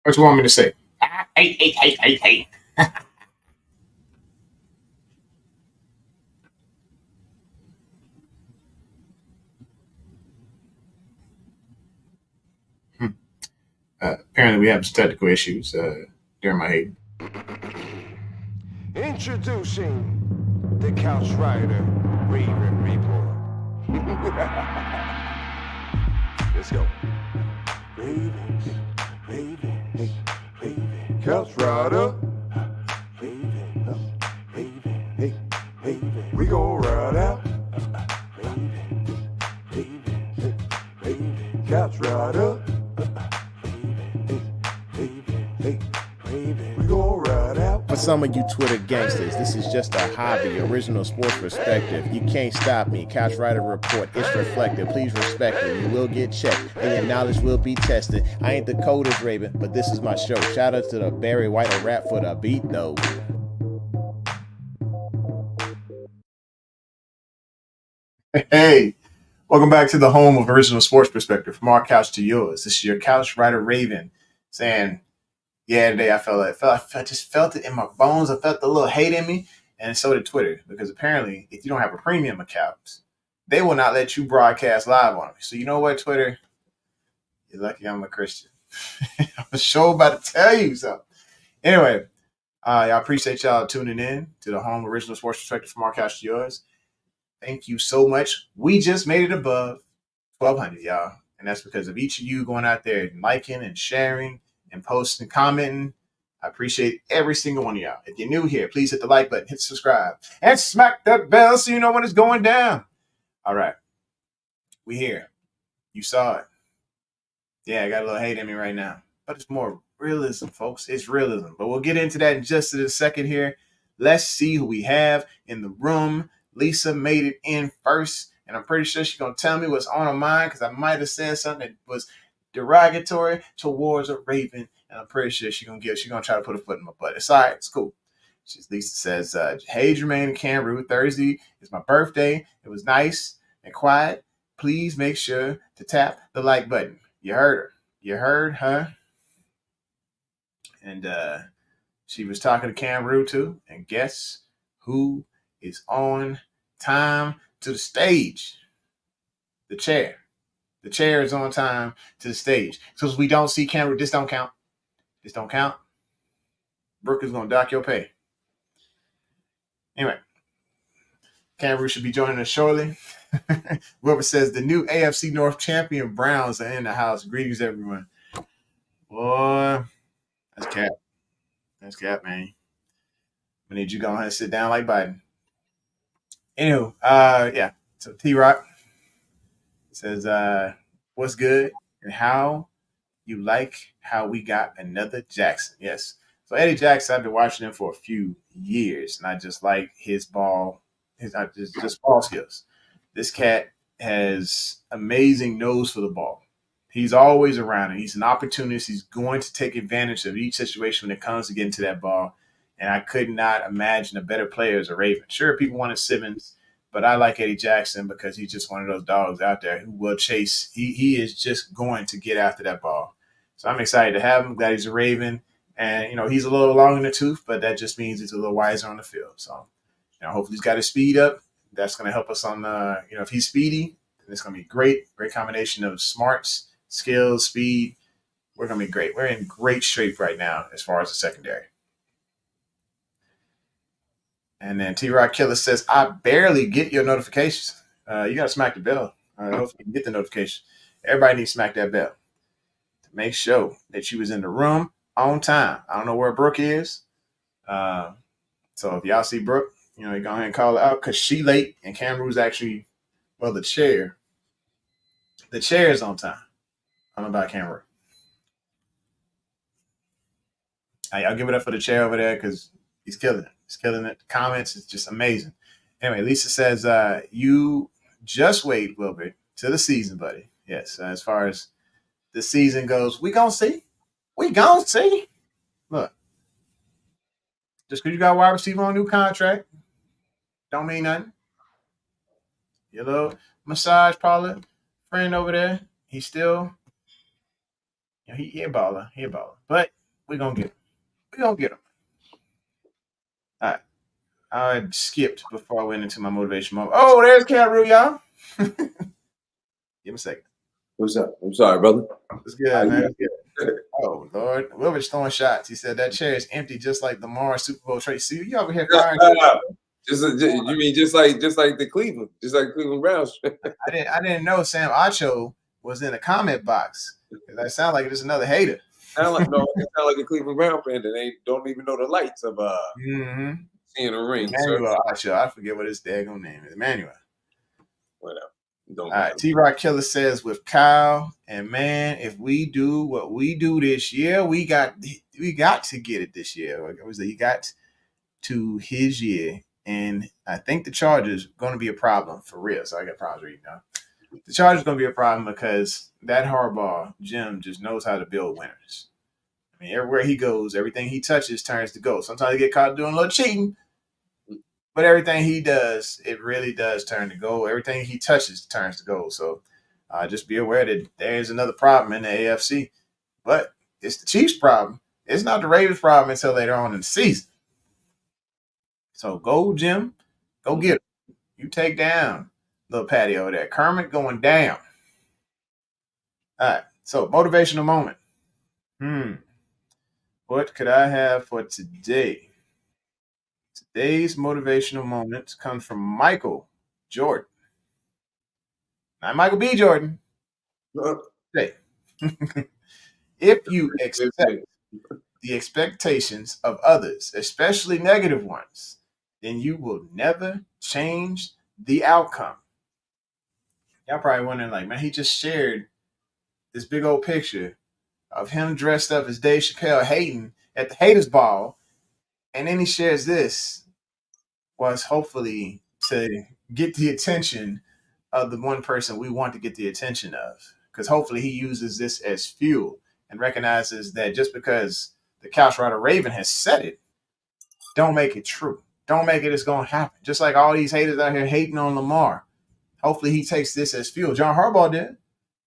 What you want me to say? Ah, hey. Hmm. Apparently, we have some technical issues during my hate. Introducing the Couch Rider Raven Report. Let's go. Ravens, Ravens, Ravens. Couch Rider. Ravens, Ravens, hey, Ravens. We gon' ride out. Ravens, Ravens, Ravens. Couch Rider. We gon' ride out. For some of you Twitter gangsters, this is just a hobby, original sports perspective. You can't stop me. Couch Rider Report, it's reflective. Please respect it. You will get checked, and your knowledge will be tested. I ain't the coldest Raven, but this is my show. Shout out to the Barry White or rap for the beat, though. Hey, welcome back to the home of original sports perspective, from our couch to yours. This is your couch rider Raven saying, "Yeah, today I just felt it in my bones. I felt the little hate in me, and so did Twitter, because apparently, if you don't have a premium account, they will not let you broadcast live on it. So you know what, Twitter, you're lucky I'm a Christian. I'm sure about to tell you something. Anyway, I appreciate y'all tuning in to the home original sports perspective, from our couch to yours. Thank you so much. We just made it above 1,200, y'all. And that's because of each of you going out there and liking and sharing and posting and commenting. I appreciate every single one of y'all. If you're new here, please hit the like button, hit subscribe, and smack that bell so you know when it's going down. All right. We here. You saw it. Yeah, I got a little hate in me right now. But it's more realism, folks. It's realism. But we'll get into that in just a second here. Let's see who we have in the room. Lisa made it in first, and I'm pretty sure she's going to tell me what's on her mind, because I might have said something that was derogatory towards a Raven, and I'm pretty sure she's going to try to put a foot in my butt. It's all right. It's cool. Lisa says, "Hey, Jermaine and Cameron, Thursday is my birthday. It was nice and quiet. Please make sure to tap the like button." You heard her. You heard her. And she was talking to Cameron too. And guess who is on time to the stage? The chair. The chair is on time to the stage. So as we don't see Cameron, this don't count. This don't count. Brooke is going to dock your pay. Anyway, Cameron should be joining us shortly. Whoever says the new AFC North champion Browns are in the house. Greetings, everyone. Boy, that's cap. That's cap, man. I need you to go ahead and sit down like Biden. Anywho, yeah. So T Rock says, "What's good and how you like how we got another Jackson?" Yes. So Eddie Jackson, I've been watching him for a few years, and I just like his ball, just ball skills. This cat has amazing nose for the ball. He's always around it. He's an opportunist. He's going to take advantage of each situation when it comes to getting to that ball. And I could not imagine a better player as a Raven. Sure, people wanted Simmons, but I like Eddie Jackson because he's just one of those dogs out there who will chase. He is just going to get after that ball. So I'm excited to have him. Glad he's a Raven. And, he's a little long in the tooth, but that just means he's a little wiser on the field. So, hopefully he's got his speed up. That's going to help us on, if he's speedy, it's going to be great. Great combination of smarts, skills, speed. We're going to be great. We're in great shape right now as far as the secondary. And then T Rock Killer says, "I barely get your notifications." You got to smack the bell. Hopefully you can get the notification. Everybody needs to smack that bell to make sure that you was in the room on time. I don't know where Brooke is. Uh, so if y'all see Brooke, you go ahead and call her out, because she late and Cameron's actually, well, the chair. The chair is on time. I don't know about Cameron. I'll give it up for the chair over there, because he's killing it. He's killing it. The comments is just amazing. Anyway, Lisa says, "You just wait, Wilbert, to the season, buddy." Yes, as far as the season goes, we gonna see. We gonna see. Look, just because you got a wide receiver on a new contract, don't mean nothing. Your little massage parlor friend over there, he's still, He a baller. He a baller. But we're going to get him. We're going to get him. All right. I skipped before I went into my motivation moment. Oh, there's Cameroon, y'all. Give me a second. What's up? I'm sorry, brother. It's good, man. It's good. Oh, Lord. Wilber's throwing shots. He said that chair is empty just like Lamar Super Bowl trade. See, you over here firing. You mean just like the Cleveland Browns? I didn't know Sam Acho was in the comment box. That sounds like it's another hater. It sound like a Cleveland Brown fan that they don't even know the lights of seeing a ring. Emmanuel Acho. I forget what his daggone name is. Emmanuel. Whatever. All right. T-Rock Killer says with Kyle, and man, if we do what we do this year, we got to get it this year. He got to his year, and I think the Chargers are going to be a problem for real. So I got problems reading now. The Chargers are going to be a problem because that Harbaugh Jim just knows how to build winners. I mean, everywhere he goes, everything he touches turns to gold. Sometimes he get caught doing a little cheating, but everything he does, it really does turn to gold. Everything he touches turns to gold. So just be aware that there's another problem in the AFC. But it's the Chiefs' problem. It's not the Ravens' problem until later on in the season. So go, Jim. Go get him. You take down little Patty over there. Kermit going down. All right. So motivational moment. What could I have for today? Today's motivational moment comes from Michael Jordan. Not Michael B. Jordan. Hey. If you accept the expectations of others, especially negative ones, then you will never change the outcome. Y'all probably wondering, like, man, he just shared this big old picture of him dressed up as Dave Chappelle hating at the haters ball, and then he shares this was hopefully to get the attention of the one person we want to get the attention of, because hopefully he uses this as fuel and recognizes that just because the Couch Rider Raven has said it, don't make it true. Don't make it's going to happen. Just like all these haters out here hating on Lamar. Hopefully he takes this as fuel. John Harbaugh did.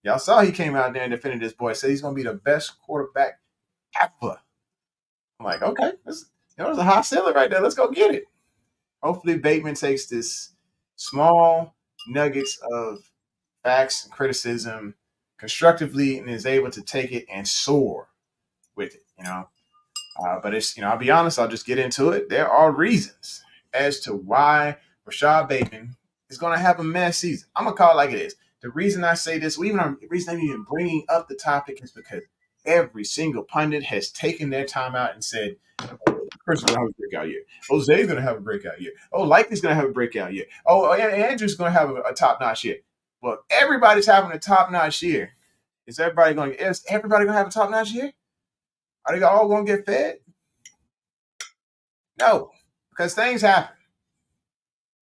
Y'all saw he came out there and defended this boy. Said he's going to be the best quarterback ever. I'm like, okay, there's a high ceiling right there. Let's go get it. Hopefully Bateman takes this small nuggets of facts and criticism constructively and is able to take it and soar with it, But it's, I'll be honest, I'll just get into it. There are reasons as to why Rashod Bateman is going to have a mess season. I'm going to call it like it is. The reason I say this, the reason I'm even bringing up the topic is because every single pundit has taken their time out and said, Chris is going to have a breakout year. Oh, Zay's going to have a breakout year. Oh, Likely's going to have a breakout year. Oh, Andrew's going to have a top-notch year. Well, everybody's having a top-notch year. Is everybody going to have a top-notch year? Are they all going to get fed? No, because things happen.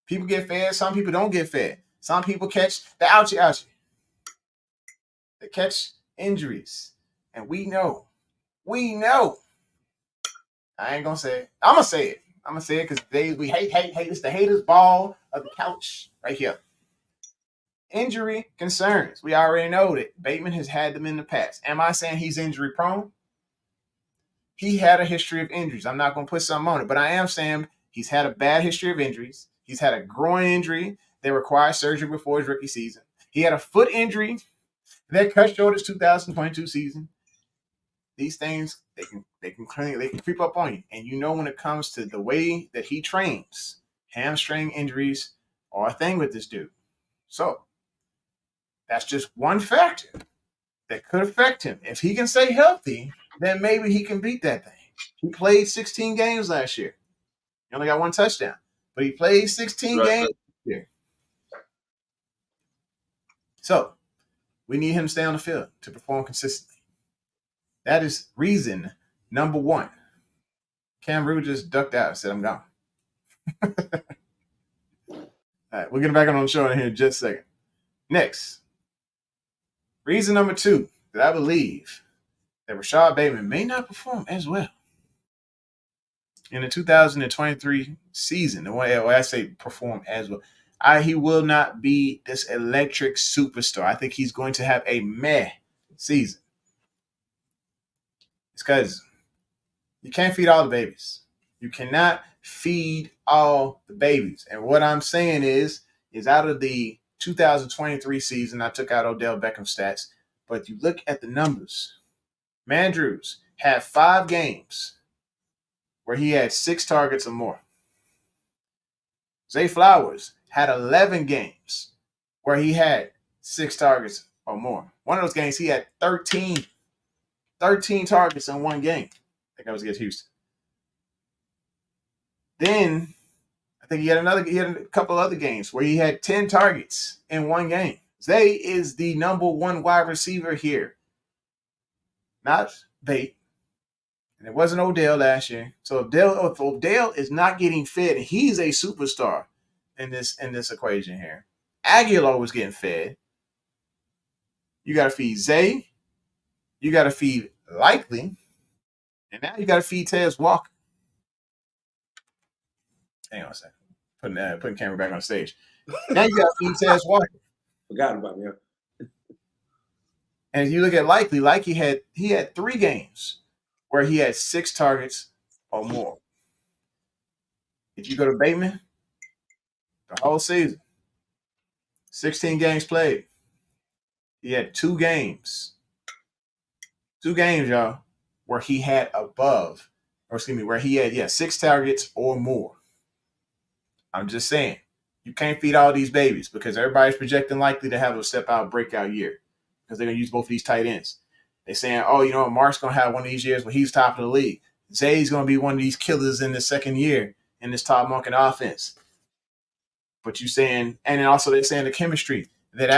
People get fed. Some people don't get fed. Some people catch the ouchie. They catch injuries. And we know. I ain't going to say it. I'm going to say it. I'm going to say it because we hate. It's the haters ball of the couch right here. Injury concerns. We already know that Bateman has had them in the past. Am I saying he's injury prone? He had a history of injuries. I'm not going to put something on it, but I am saying he's had a bad history of injuries. He's had a groin injury that required surgery before his rookie season. He had a foot injury that cut short his 2022 season. These things, they can creep up on you. And when it comes to the way that he trains, hamstring injuries are a thing with this dude. So that's just one factor that could affect him. If he can stay healthy, then maybe he can beat that thing. He played 16 games last year. He only got one touchdown, but he played 16 games this year. So we need him to stay on the field to perform consistently. That is reason number one. Cam Rue just ducked out and said, I'm gone. All right, we'll get back on the show in here in just a second. Next, reason number two that I believe that Rashod Bateman may not perform as well in the 2023 season. The way I say perform as well, he will not be this electric superstar. I think he's going to have a meh season. It's because you can't feed all the babies. You cannot feed all the babies. And what I'm saying is out of the 2023 season, I took out Odell Beckham stats, but you look at the numbers. Mandrews had 5 games where he had 6 targets or more. Zay Flowers had 11 games where he had 6 targets or more. One of those games, he had 13 targets in one game. I think that was against Houston. Then I think he had a couple other games where he had 10 targets in one game. Zay is the number 1 wide receiver here, not Bate. And it wasn't Odell last year. So if Odell is not getting fed, he's a superstar in this equation here. Aguilar was getting fed. You got to feed Zay. You got to feed Likely. And now you got to feed Tez Walker. Hang on a second. Putting camera back on stage. Now you got to feed Tez Walker. Forgot about him. And if you look at Likely had 3 games where he had 6 targets or more. If you go to Bateman, the whole season, 16 games played. He had 2 games. 2 games, y'all, where he had where he had 6 targets or more. I'm just saying, you can't feed all these babies because everybody's projecting Likely to have a step-out breakout year because they're going to use both of these tight ends. They're saying, Mark's going to have one of these years where he's top of the league. Zay's going to be one of these killers in the second year in this Todd Monken offense. But you saying, and then also they're saying the chemistry that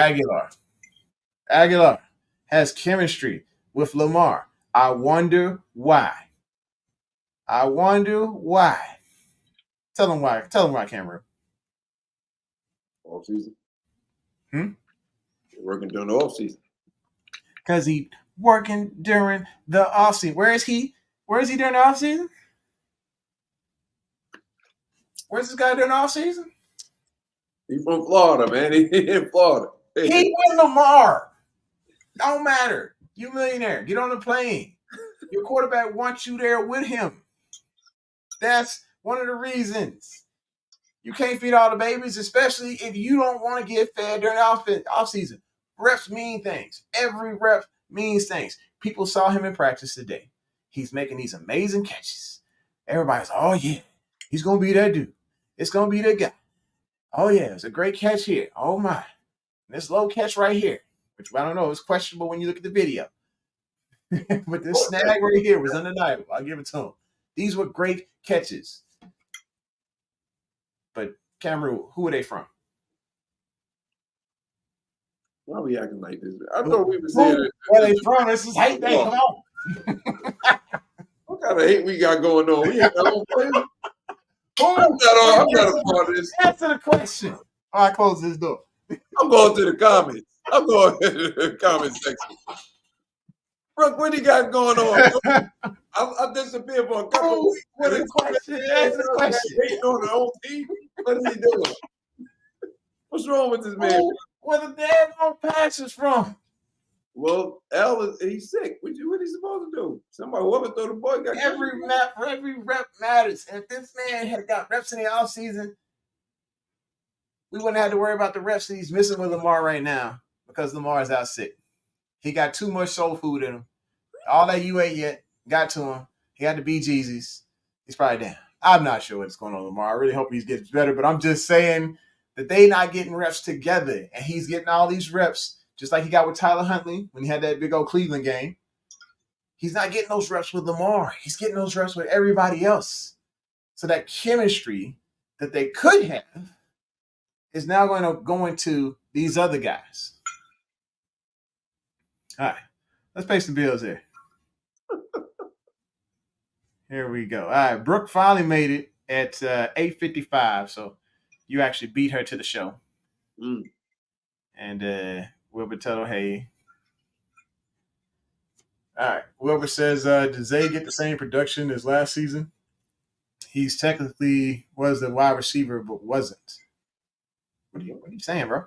Aguilar has chemistry with Lamar. I wonder why. Tell them why, Cameron. Off season. Working during the off season. Because he working during the off season. Where is he during the off season? Where's this guy during the off season? He's from Florida, man. He in Florida. He with Lamar. Don't matter. You millionaire. Get on the plane. Your quarterback wants you there with him. That's one of the reasons. You can't feed all the babies, especially if you don't want to get fed during the off season. Reps mean things. Every rep means things. People saw him in practice today. He's making these amazing catches. Everybody's, oh, yeah, he's going to be that dude. It's going to be that guy. Oh, yeah, it's a great catch here. Oh, my. This low catch right here, which I don't know, it's questionable when you look at the video. But this snag right here was undeniable. I'll give it to him. These were great catches. But Cameroon, who are they from? Why are we acting like this? I thought we was here. Where are they from? This is hate day. Come on. What kind of hate we got going on? We ain't got no players. I'm not a part of this. Answer the question. All right, close this door. I'm going to the comments. I'm going to the comment section. Brooke, what he got going on? I disappeared for a couple of weeks. What a question. Answer the question. Hating on the whole team? What is he doing? What's wrong with this man? Where the damn no passes from? Well, he's sick. What he supposed to do? Whoever throw the ball got every rep matters. And if this man had got reps in the offseason, we wouldn't have to worry about the reps that he's missing with Lamar right now because Lamar is out sick. He got too much soul food in him. All that you ate yet got to him. He had the BGs. He's probably down. I'm not sure what's going on with Lamar. I really hope he gets better, but I'm just saying that they not getting reps together, and he's getting all these reps, just like he got with Tyler Huntley when he had that big old Cleveland game. He's not getting those reps with Lamar. He's getting those reps with everybody else. So that chemistry that they could have is now going to go into these other guys. All right, let's pay some bills here. Here we go. All right, Brooke finally made it at 8:55, so you actually beat her to the show. And Wilbur Tuttle, hey. All right, Wilbur says, did Zay get the same production as last season? He's technically was the wide receiver, but wasn't. What are you saying, bro?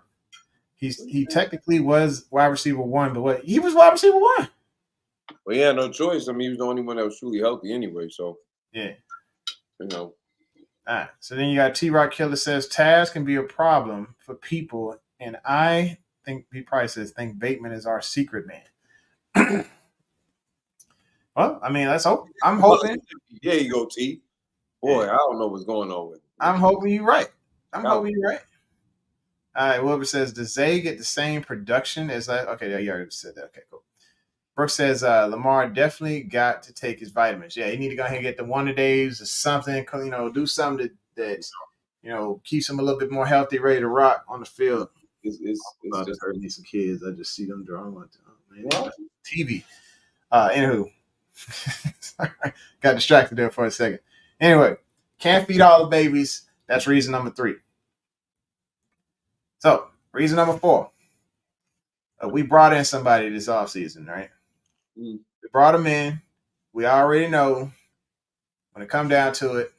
He technically was wide receiver 1, but what? He was wide receiver 1. Well, he had no choice. I mean, he was the only one that was truly healthy anyway. So, Yeah. you know. All right. So then you got T-Rock Killer says Taz can be a problem for people, and I think he probably says think Bateman is our secret man. Well, I mean, let's hope. I'm hoping. Yeah, you go, T. Boy, I don't know what's going on with him. I'm hoping you're right. I'm hoping you're right. All right. Wilbur says, does Zay get the same production as that? Okay, yeah, you already said that. Okay, cool. Brooks says Lamar definitely got to take his vitamins. Yeah, he need to go ahead and get the Wonder Days or something. You know, do something that you know keeps him a little bit more healthy, ready to rock on the field. It's just hurting me some kids. I just see them drawing like TV. Anywho, got distracted there for a second. Anyway, can't feed all the babies. That's reason number 3. So reason number 4. We brought in somebody this offseason, right? We brought him in. We already know when it come down to it,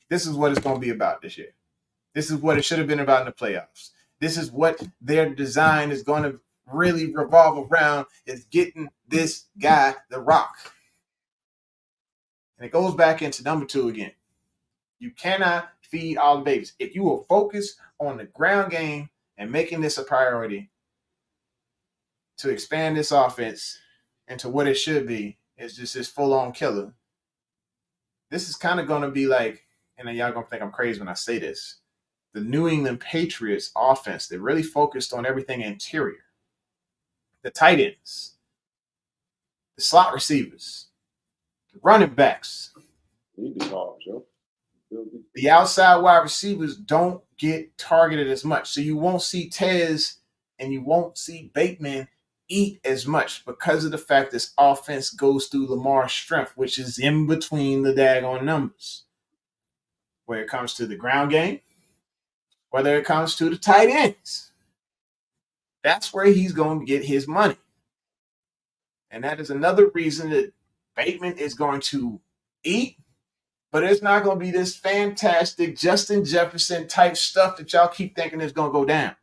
this is what it's going to be about this year. This is what it should have been about in the playoffs. This is what their design is going to really revolve around, is getting this guy the rock. And it goes back into number 2 again. You cannot feed all the babies. If you will focus on the ground game and making this a priority to expand this offense into what it should be, it's just this full-on killer. This is kind of going to be like, and y'all going to think I'm crazy when I say this, the New England Patriots offense. They really focused on everything interior. The tight ends, the slot receivers, the running backs. The outside wide receivers don't get targeted as much. So you won't see Tez and you won't see Bateman eat as much because of the fact this offense goes through Lamar's strength, which is in between the daggone numbers. Where it comes to the ground game, whether it comes to the tight ends, that's where he's going to get his money. And that is another reason that Bateman is going to eat, but it's not going to be this fantastic Justin Jefferson type stuff that y'all keep thinking is going to go down.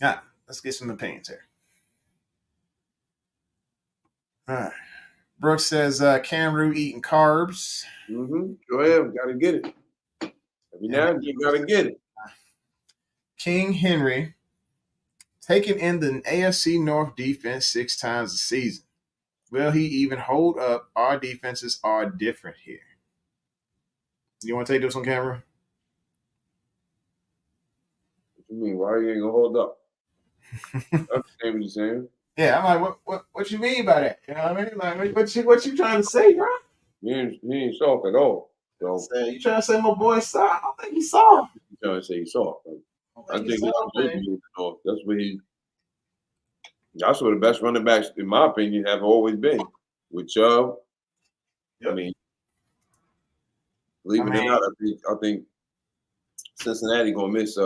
All right, let's get some opinions here. All right. Brooks says Camru eating carbs. Go ahead, gotta get it. Every now and then you gotta get it. King Henry taking in the AFC North defense 6 times a season. Will he even hold up? Our defenses are different here. You want to take this on camera? What you mean? Why you ain't gonna hold up? I understand what you're saying. Yeah, I'm like, what you mean by that? You know what I mean? Like, what you trying to say, bro? He ain't soft at all. So you trying to say my boy soft? I don't think he's soft. You trying to say he's soft? I think that's what he. That's what the best running backs, in my opinion, have always been. With Chubb, I mean, believe it or not, I think Cincinnati gonna miss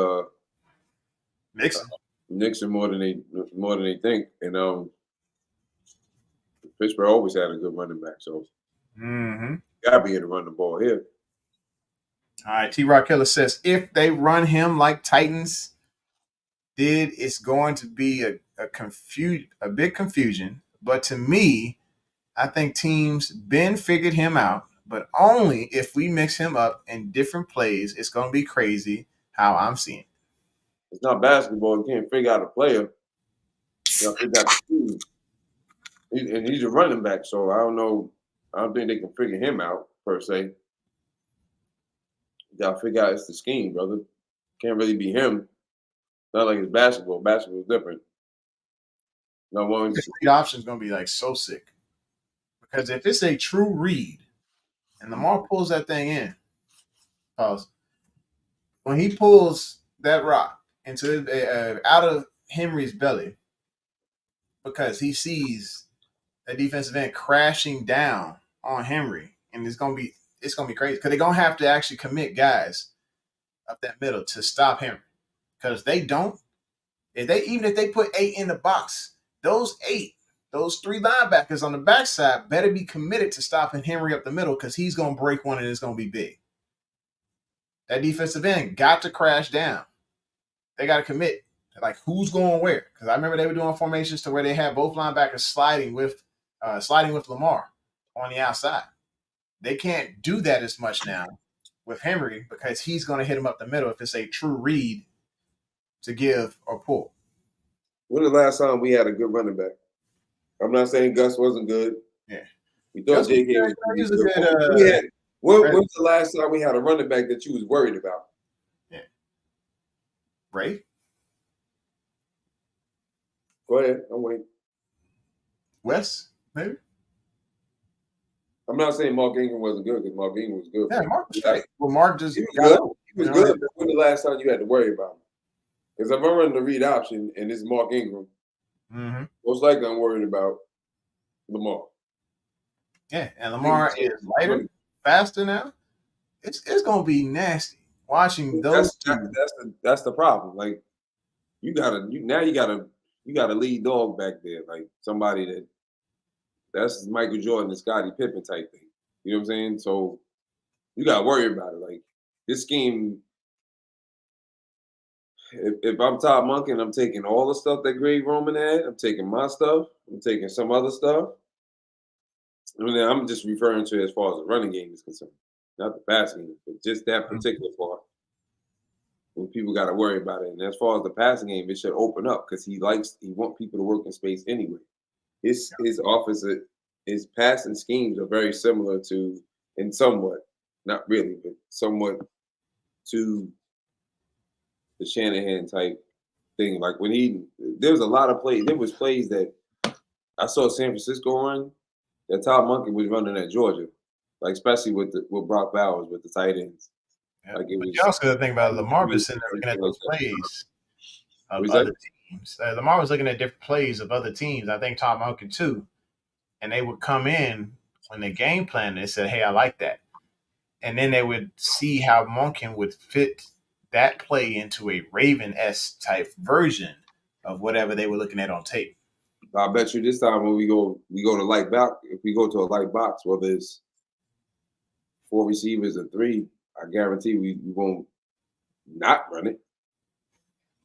Nixon more than they think, and Pittsburgh always had a good running back, so gotta be able to run the ball here. All right, T-Rock Killer says if they run him like Titans did, it's going to be a big confusion. But to me, I think teams figured him out, but only if we mix him up in different plays. It's going to be crazy how I'm seeing it. It's not basketball. You can't figure out a player. You got to figure out the team. And he's a running back, so I don't know. I don't think they can figure him out, per se. You got to figure out it's the scheme, brother. Can't really be him. It's not like it's basketball. Basketball's different. No one. The option is going to be like so sick. Because if it's a true read and Lamar pulls that thing in, when he pulls that rock into out of Henry's belly, because he sees a defensive end crashing down on Henry, and it's gonna be crazy because they're gonna have to actually commit guys up that middle to stop Henry. Because they don't, even if they put 8 in the box, those 3 linebackers on the backside better be committed to stopping Henry up the middle because he's gonna break one and it's gonna be big. That defensive end got to crash down. They got to commit Like who's going where? Because I remember they were doing formations to where they had both linebackers sliding with Lamar on the outside. They can't do that as much now with Henry because he's going to hit him up the middle if it's a true read to give or pull. When the last time we had a good running back? I'm not saying Gus wasn't good. Yeah. We thought J.K. was good. When's the last time we had a running back that you was worried about? Yeah. Ray? Go ahead. I'm waiting. Wes, maybe? I'm not saying Mark Ingram wasn't good because Mark Ingram was good. Yeah, Mark was great. Well, Mark just he was good. He was good. But when the last time you had to worry about him? Because if I'm running the read option and it's Mark Ingram, most likely I'm worried about Lamar. Yeah, and Lamar is lighter, faster now. It's going to be nasty watching those two. That's the problem. Like you got a lead dog back there, like somebody that's Michael Jordan and Scottie Pippen type thing. You know what I'm saying? So you got to worry about it. Like this scheme. If I'm Todd Monken, I'm taking all the stuff that Greg Roman had. I'm taking my stuff. I'm taking some other stuff. And then I'm just referring to as far as the running game is concerned, not the passing game, but just that particular part. When people got to worry about it, and as far as the passing game, it should open up because he want people to work in space anyway. His passing schemes are very similar to, in somewhat, not really, but somewhat to the Shanahan type thing. Like when there was a lot of plays. There was plays that I saw San Francisco run that Todd Monken was running at Georgia, like especially with Brock Bowers with the tight ends. Yeah. Like you also got to think about Lamar was sitting there looking at those plays of other teams. Lamar was looking at different plays of other teams. I think Todd Monken too, and they would come in when they game plan. They said, "Hey, I like that," and then they would see how Monken would fit that play into a Raven-esque type version of whatever they were looking at on tape. I bet you this time when we go to light box. If we go to a light box, whether it's 4 receivers or 3, I guarantee we won't not run it.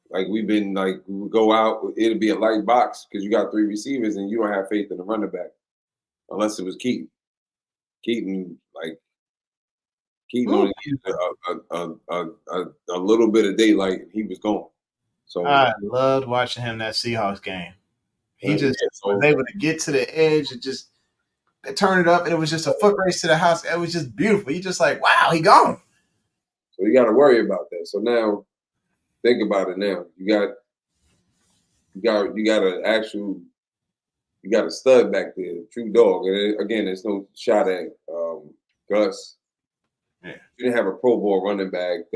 Like we've been like we go out, it'll be a light box because you got 3 receivers and you don't have faith in the running back, unless it was Keaton. Keaton only needed a little bit of daylight and he was gone. So I loved watching him that Seahawks game. He just was able to get to the edge and just turn it up, and it was just a foot race to the house. It was just beautiful. You just like, wow, he gone. So you got to worry about that. So now, think about it. Now you got a stud back there, true dog. And again, there's no shot at Gus. Yeah. You didn't have a Pro Bowl running back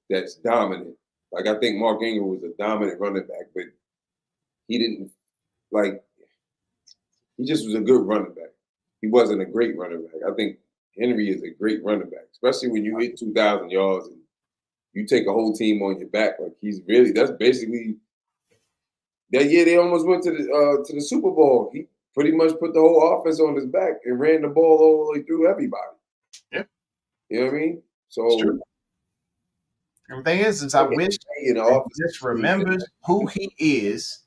that's dominant. Like I think Mark Ingram was a dominant running back, but he didn't he just was a good running back. He wasn't a great running back. I think Henry is a great running back, especially when you hit 2,000 yards and you take a whole team on your back. Like that's basically that year they almost went to the Super Bowl. He pretty much put the whole offense on his back and ran the ball all the way through everybody. Yeah. You know what I mean? So the thing is I wish he just remembers who he is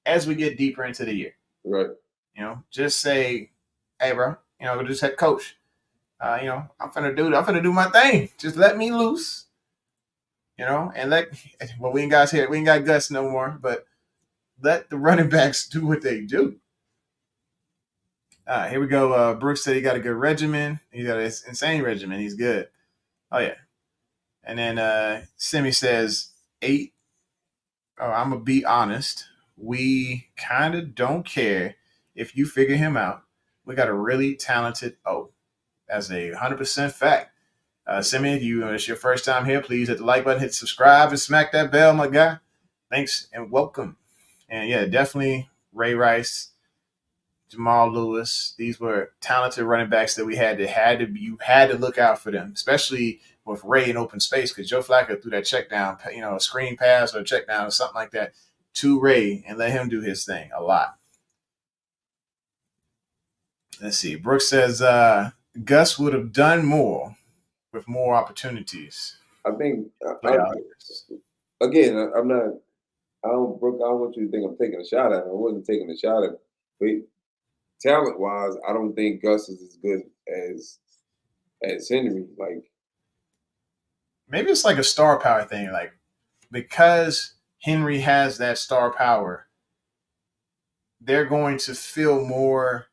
as we get deeper into the year. Right. You know, just say, hey, bro, just head coach. I'm finna do my thing. Just let me loose. And we ain't got Gus no more, but let the running backs do what they do. Here we go. Brooks said he got a good regimen. He got an insane regimen. He's good. Oh, yeah. And then Simi says 8. Oh, I'm going to be honest. We kind of don't care if you figure him out. We got a really talented O. That's a 100% fact. Simi, if it's your first time here, please hit the like button, hit subscribe, and smack that bell, my guy. Thanks and welcome. And yeah, definitely Ray Rice, Jamal Lewis. These were talented running backs that you had to look out for them, especially with Ray in open space, because Joe Flacco threw that check down, a screen pass or a check down or something like that to Ray and let him do his thing a lot. Let's see. Brooks says Gus would have done more with more opportunities. I think, again, I'm not Brooke, I don't want you to think I'm taking a shot at him. I wasn't taking a shot at him. But talent wise, I don't think Gus is as good as Henry. Like, Maybe it's like a star power thing. Like, because Henry has that star power, they're going to feel more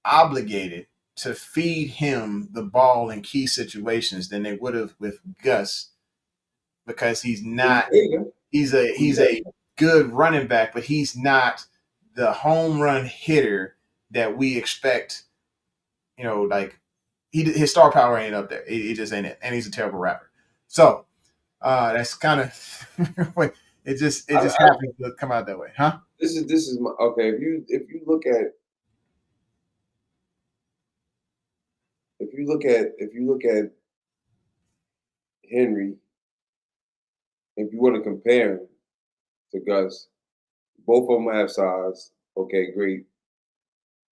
obligated to feed him the ball in key situations than they would have with Gus, because he's not. He's a good running back, but he's not the home run hitter that we expect. Like his star power ain't up there. It just ain't it, and he's a terrible rapper. So that's kind of it just I, happens to come out that way, huh? this is my okay. If you look at Henry, if you want to compare him to Gus, both of them have size. Okay, great.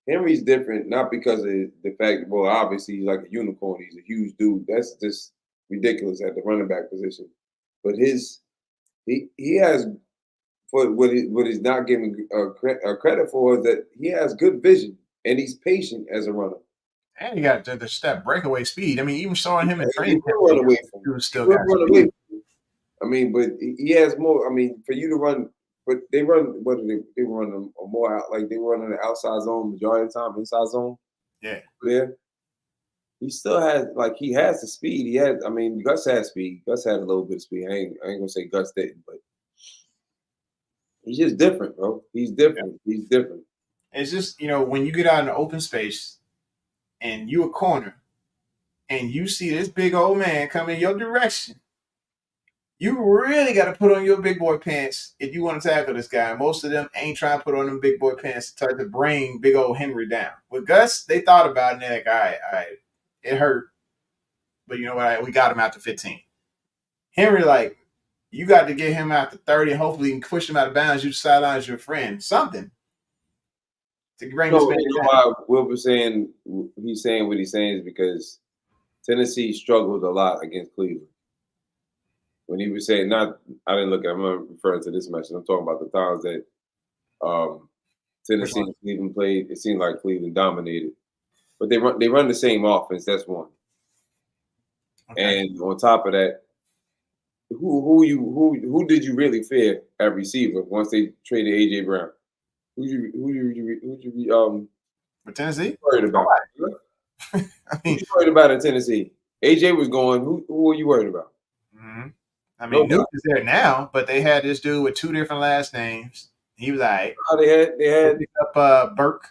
Henry's different, not because of the fact, well, obviously he's like a unicorn. He's a huge dude. That's just ridiculous at the running back position. But he has, for what he's not giving credit for, is that he has good vision and he's patient as a runner. And he got the step breakaway speed. I mean, even showing him in He training camp, will run away from he you. was He still will got run away speed. from you. I mean, but he has more. I mean, for you to run, but they run. What do they run a more out? Like they run in the outside zone majority of the time, inside zone. Yeah. There, he still has he has the speed. He has. I mean, Gus has speed. Gus had a little bit of speed. I ain't gonna say Gus didn't, but he's just different, bro. He's different. He's different. It's just, when you get out in the open space and you a corner and you see this big old man coming your direction, you really got to put on your big boy pants if you want to tackle this guy. Most of them ain't trying to put on them big boy pants to try to bring big old Henry down. With Gus, they thought about it and they're like, all right, it hurt. But you know what? We got him out to 15. Henry, like, you got to get him out to 30 and hopefully you can push him out of bounds. You sideline your friend. Something to bring this man down. Why Wilbur saying he's saying what he's saying is because Tennessee struggled a lot against Cleveland. When he was saying I didn't look at. I'm not referring to this match. I'm talking about the times that Tennessee and Cleveland played. It seemed like Cleveland dominated, but they run the same offense. That's one. Okay. And on top of that, who did you really fear at receiver once they traded AJ Brown? Who you for Tennessee worried about? I mean, who you worried about in Tennessee? AJ was going. Who were you worried about? Mm-hmm. I mean, Nuke is there now, but they had this dude with two different last names. He was like, they had picked up Burke,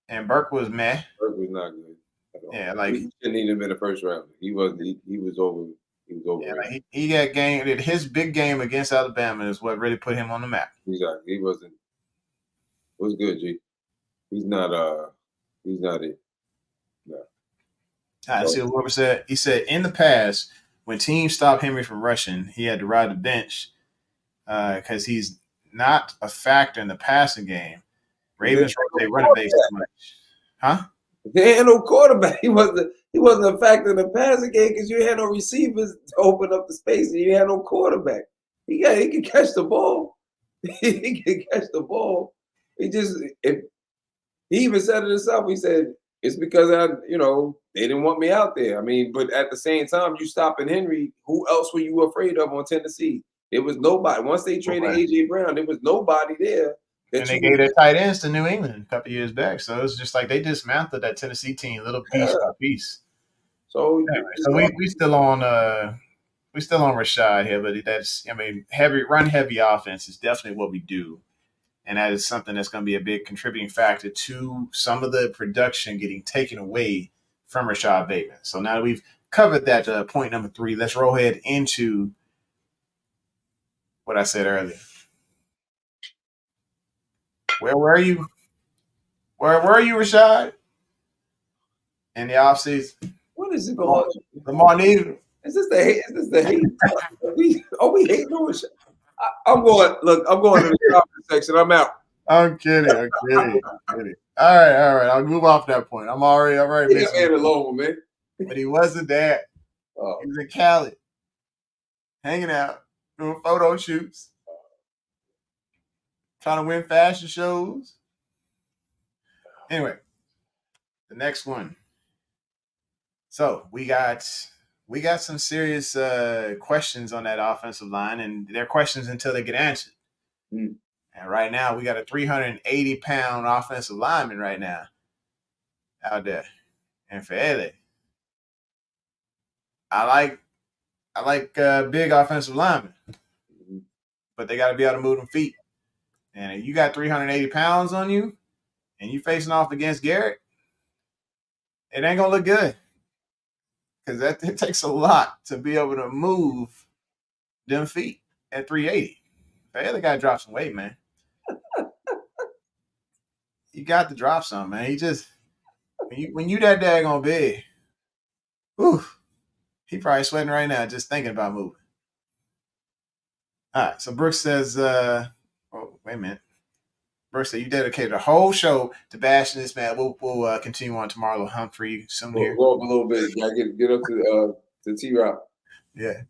and Burke was meh. Burke was not good. Yeah, like he shouldn't even been a first round. He wasn't. He was over. He was over. Yeah, like he got game. His big game against Alabama is what really put him on the map. Exactly. He wasn't. What's good, G? He's not. He's not it. No. I see what Wilbur said. He said in the past, when teams stopped Henry from rushing, he had to ride the bench because he's not a factor in the passing game. Ravens rotate running backs too much, huh? They had no quarterback. He wasn't a factor in the passing game because you had no receivers to open up the space, and you had no quarterback. He could catch the ball. He could catch the ball. He even said it himself. He said it's because they didn't want me out there. I mean, but at the same time, you stopping Henry. Who else were you afraid of on Tennessee? There was nobody. Once they traded AJ Brown, there was nobody there. And they gave their tight ends to New England a couple years back. So it's just like they dismantled that Tennessee team little piece by piece. So anyway, we still on Rashod here, but heavy offense is definitely what we do. And that is something that's going to be a big contributing factor to some of the production getting taken away from Rashod Bateman. So now that we've covered that point number 3, let's roll ahead into what I said earlier. Where were you? Where were you, Rashod? In the offseason? What is it going on? Lamar Needham. Is this the hate? Is this the hate? Are we hating on Rashod? I'm going to the comment section. I'm out. I'm kidding. All right. I'll move off that point. I'm already Leave that man alone, man. But he wasn't there. He was in Cali, hanging out. doing photo shoots, trying to win fashion shows. Anyway, the next one. So we got some serious questions on that offensive line, and they're questions until they get answered. Mm. And right now, we got a 380-pound offensive lineman right now out there. And for Ele, I like big offensive linemen, but they got to be able to move them feet. And if you got 380 pounds on you, and you facing off against Garrett, it ain't gonna look good because it takes a lot to be able to move them feet at 380. The other guy dropped some weight, man. You got to drop some, man. He just when you that daggone big, whew, he probably sweating right now just thinking about moving. All right, so Brooks says, oh, wait a minute. Brooks said, you dedicated a whole show to bashing this man. We'll continue on tomorrow. We'll hunt for you soon here. Go up a little bit. You gotta get up to T-Rock. Yeah.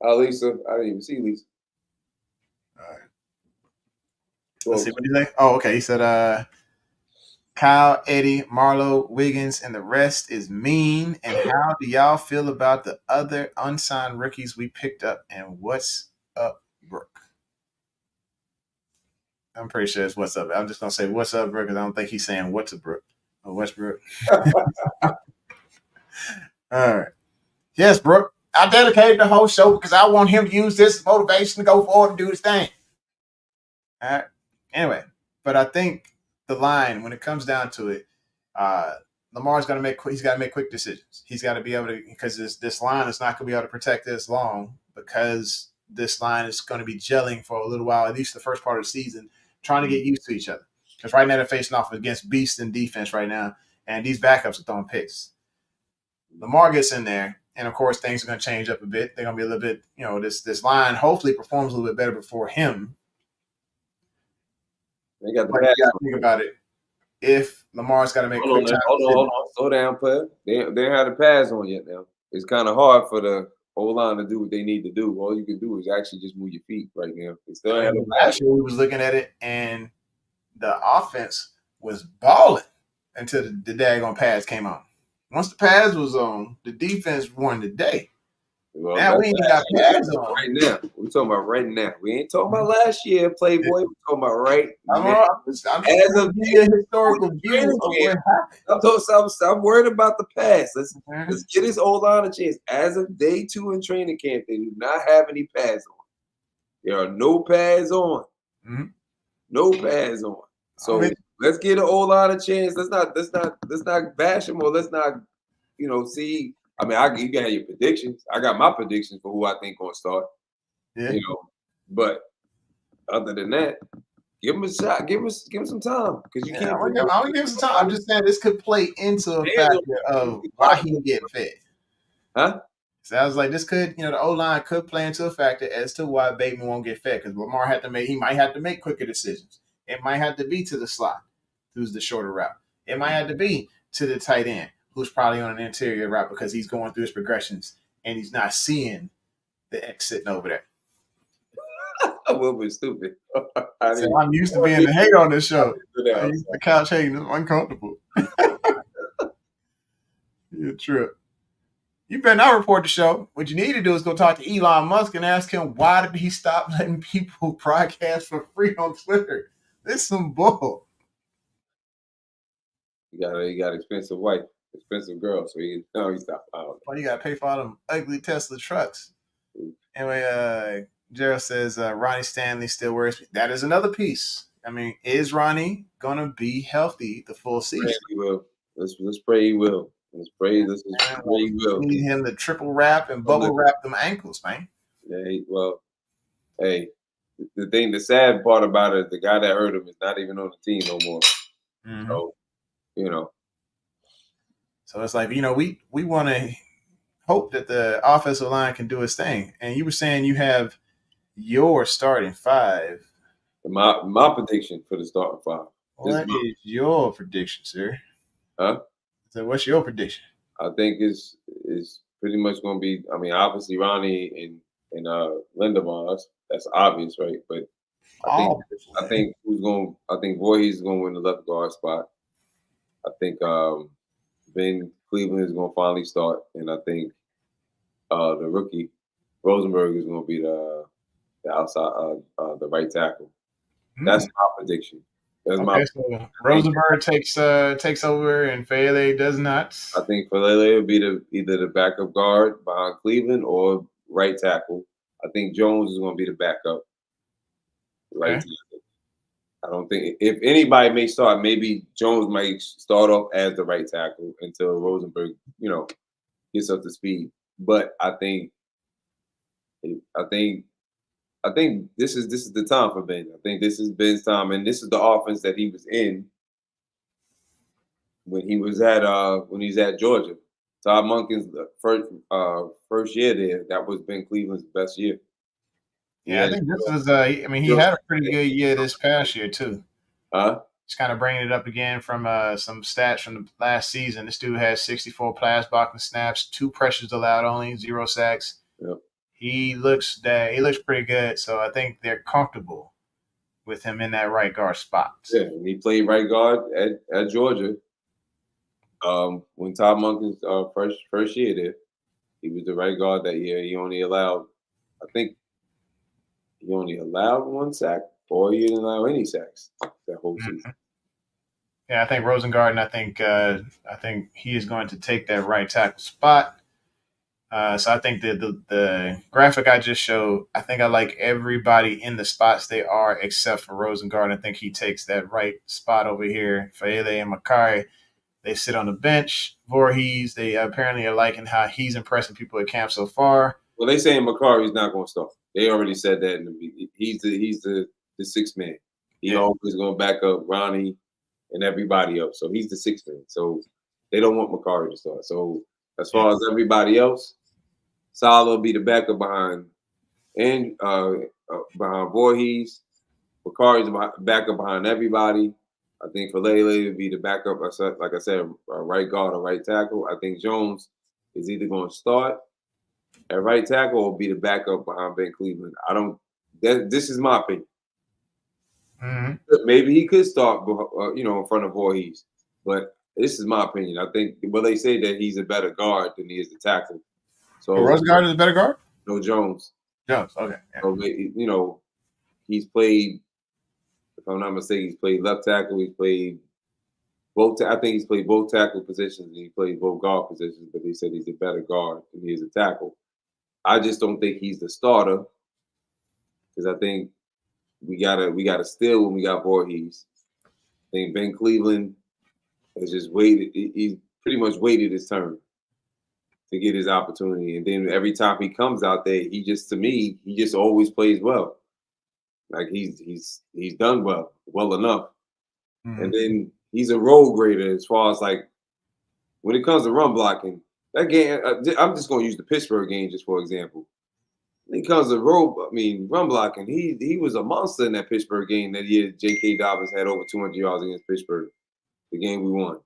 Lisa. I didn't even see Lisa. All right. Let's see what do you think. Oh, okay. He said, Kyle, Eddie, Marlo, Wiggins, and the rest is mean. And how do y'all feel about the other unsigned rookies we picked up? And what's up, Brooke? I'm pretty sure it's what's up. I'm just gonna say what's up, Brooke, because I don't think he's saying what's up, Brooke or Westbrook. All right. Yes, Brooke. I dedicated the whole show because I want him to use this motivation to go forward and do his thing. All right. Anyway, but I think the line, when it comes down to it, Lamar's got to make quick decisions. He's got to be able to, because this line is not going to be able to protect this long, because this line is going to be gelling for a little while, at least the first part of the season, trying to get used to each other. Because right now they're facing off against beasts in defense right now, and these backups are throwing picks. Lamar gets in there, and of course things are going to change up a bit. They're going to be a little bit, this line hopefully performs a little bit better before him. They got the but pass. You got to think about it. If Lamar's got to make quick time, hold on, slow down, player. They don't have the pass on yet now. It's kind of hard for the O-line to do what they need to do. All you can do is actually just move your feet right now. They still have the pass. Last year we was looking at it, and the offense was balling until the daggone pass came on. Once the pass was on, the defense won the day. Well, now we ain't got pads on. Right now. We're talking about right now. We ain't talking about last year, Playboy. We're talking about right now. As of the historical view I'm worried about the pass. Let's get his O-line a chance. As of day 2 in training camp, they do not have any pads on. There are no pads on. Mm-hmm. No pads on. So let's get an O-line a chance. Let's not bash him, or let's not, see. I mean, you can have your predictions. I got my predictions for who I think going to start. Yeah. But other than that, give him a shot. Give him some time, because you can't. I want to give him some time. I'm just saying this could play into a factor of why he get fed. Huh? So I was like, this could, the O-line could play into a factor as to why Bateman won't get fed, because Lamar he might have to make quicker decisions. It might have to be to the slot, who's the shorter route. It might have to be to the tight end, who's probably on an interior route because he's going through his progressions and he's not seeing the X sitting over there. I'm a little bit stupid. I'm used to being the hate on this show. I'm used to the couch hating. It's uncomfortable. You're a trip. You better not report the show. What you need to do is go talk to Elon Musk and ask him, why did he stop letting people broadcast for free on Twitter? This is some bull. He got expensive wife, expensive girl, so he stopped. Well, you got to pay for all them ugly Tesla trucks. Anyway, Gerald says Ronnie Stanley still worries. That is another piece. I mean, is Ronnie going to be healthy the full season? He will. Let's pray he will. Let's pray he will. We need him to triple wrap and bubble wrap them ankles, man. Yeah, the sad part about it, the guy that hurt him is not even on the team no more. Mm-hmm. So, So it's like, we want to hope that the offensive line can do its thing. And you were saying you have your starting 5. My prediction for the starting 5. What is your prediction, sir? Huh? So what's your prediction? I think it's pretty much going to be, obviously Ronnie and Lindemann. That's obvious, right? But Oh, I think Voorhees is going to win the left guard spot. I think Ben Cleveland is going to finally start, and I think the rookie Rosenberg is going to be the outside the right tackle. That's my prediction. That's my. okay. So Rosenberg takes over, and Fele does not. I think Falele will be either the backup guard behind Cleveland or right tackle. I think Jones is going to be the backup right Okay. tackle. I don't think if anybody may start, maybe Jones might start off as the right tackle until Rosenberg, gets up to speed. But I think this is the time for Ben. I think this is Ben's time, and this is the offense that he was in when he's at Georgia. Todd Monken's first year there, that was Ben Cleveland's best year. Yeah, I think this was. I mean, he had a pretty good year this past year too. Just kind of bringing it up again from some stats from the last season. This dude has 64 pass blocking snaps, 2 pressures allowed, only 0 sacks. Yep. He looks pretty good. So I think they're comfortable with him in that right guard spot. Yeah, and he played right guard at Georgia. When Todd Monken's first year there, he was the right guard that year. He only allowed 1 sack, or he didn't allow any sacks that whole season. Yeah, I think Rosengarten. I think he is going to take that right tackle spot. So I think the graphic I just showed, I think I like everybody in the spots they are except for Rosengarten. I think he takes that right spot over here. Faele and Makari, they sit on the bench. Voorhees, they apparently are liking how he's impressing people at camp so far. Well, they saying Makari's not going to start. They already said that in the beginning. He's the sixth man. He always going to back up Ronnie and everybody else. So he's the sixth man. So they don't want Makari to start. So as far as everybody else, Salah will be the backup behind Voorhees. Makari's the backup behind everybody. I think Falele will be the backup, like I said, right guard or right tackle. I think Jones is either going to start at right tackle or be the backup behind Ben Cleveland. This is my opinion. Mm-hmm. Maybe he could start, in front of Voorhees, but this is my opinion. I think, they say that he's a better guard than he is the tackle. So Rosengarten is a better guard? No, Jones. Jones, okay. Yeah. So, he's played, if I'm not mistaken, he's played left tackle. He's played both. I think he's played both tackle positions and he played both guard positions. But he said he's a better guard than he is a tackle. I just don't think he's the starter because I think we gotta steal when we got Voorhees. I think Ben Cleveland has just waited. He's pretty much waited his turn to get his opportunity, and then every time he comes out there, he just always plays well. Like he's done well enough, and then he's a role grader as far as like when it comes to run blocking. That game, I'm just going to use the Pittsburgh game just for example. When it comes to run blocking, he was a monster in that Pittsburgh game that year. J.K. Dobbins had over 200 yards against Pittsburgh, the game we won.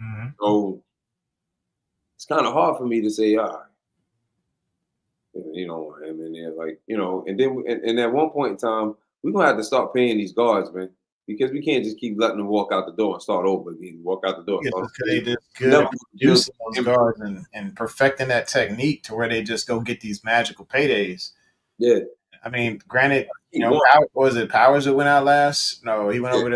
Mm-hmm. So it's kind of hard for me to say, him in there, and then and at one point in time, we're gonna have to start paying these guards, man, because we can't just keep letting them walk out the door and start over again. Walk out the door. They just good at producing those guards and perfecting that technique to where they just go get these magical paydays. Yeah. I mean, granted, Powers that went out last? No, he went over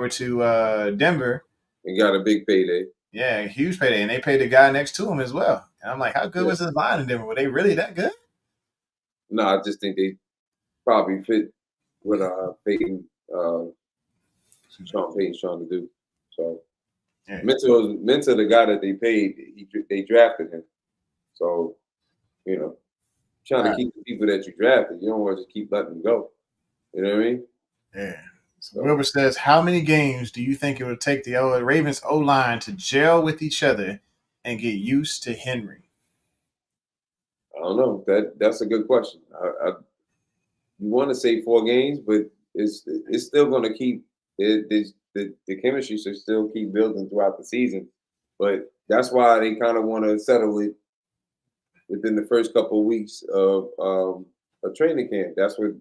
to Denver and got a big payday. Yeah, huge payday, and they paid the guy next to him as well. And I'm like, how good was his line in Denver? Were they really that good? No, I just think they probably fit what Sean Payton's trying to do. So Mentor, the guy that they paid, they drafted him. So, trying to keep the people that you drafted. You don't want to just keep letting them go. You know what I mean? Yeah. So Wilbur says, how many games do you think it would take the Ravens O-line to gel with each other and get used to Henry? I don't know. That's a good question. You want to say 4 games, but it's still going to keep the chemistry should still keep building throughout the season. But that's why they kind of want to settle it within the first couple of weeks of a training camp. That's what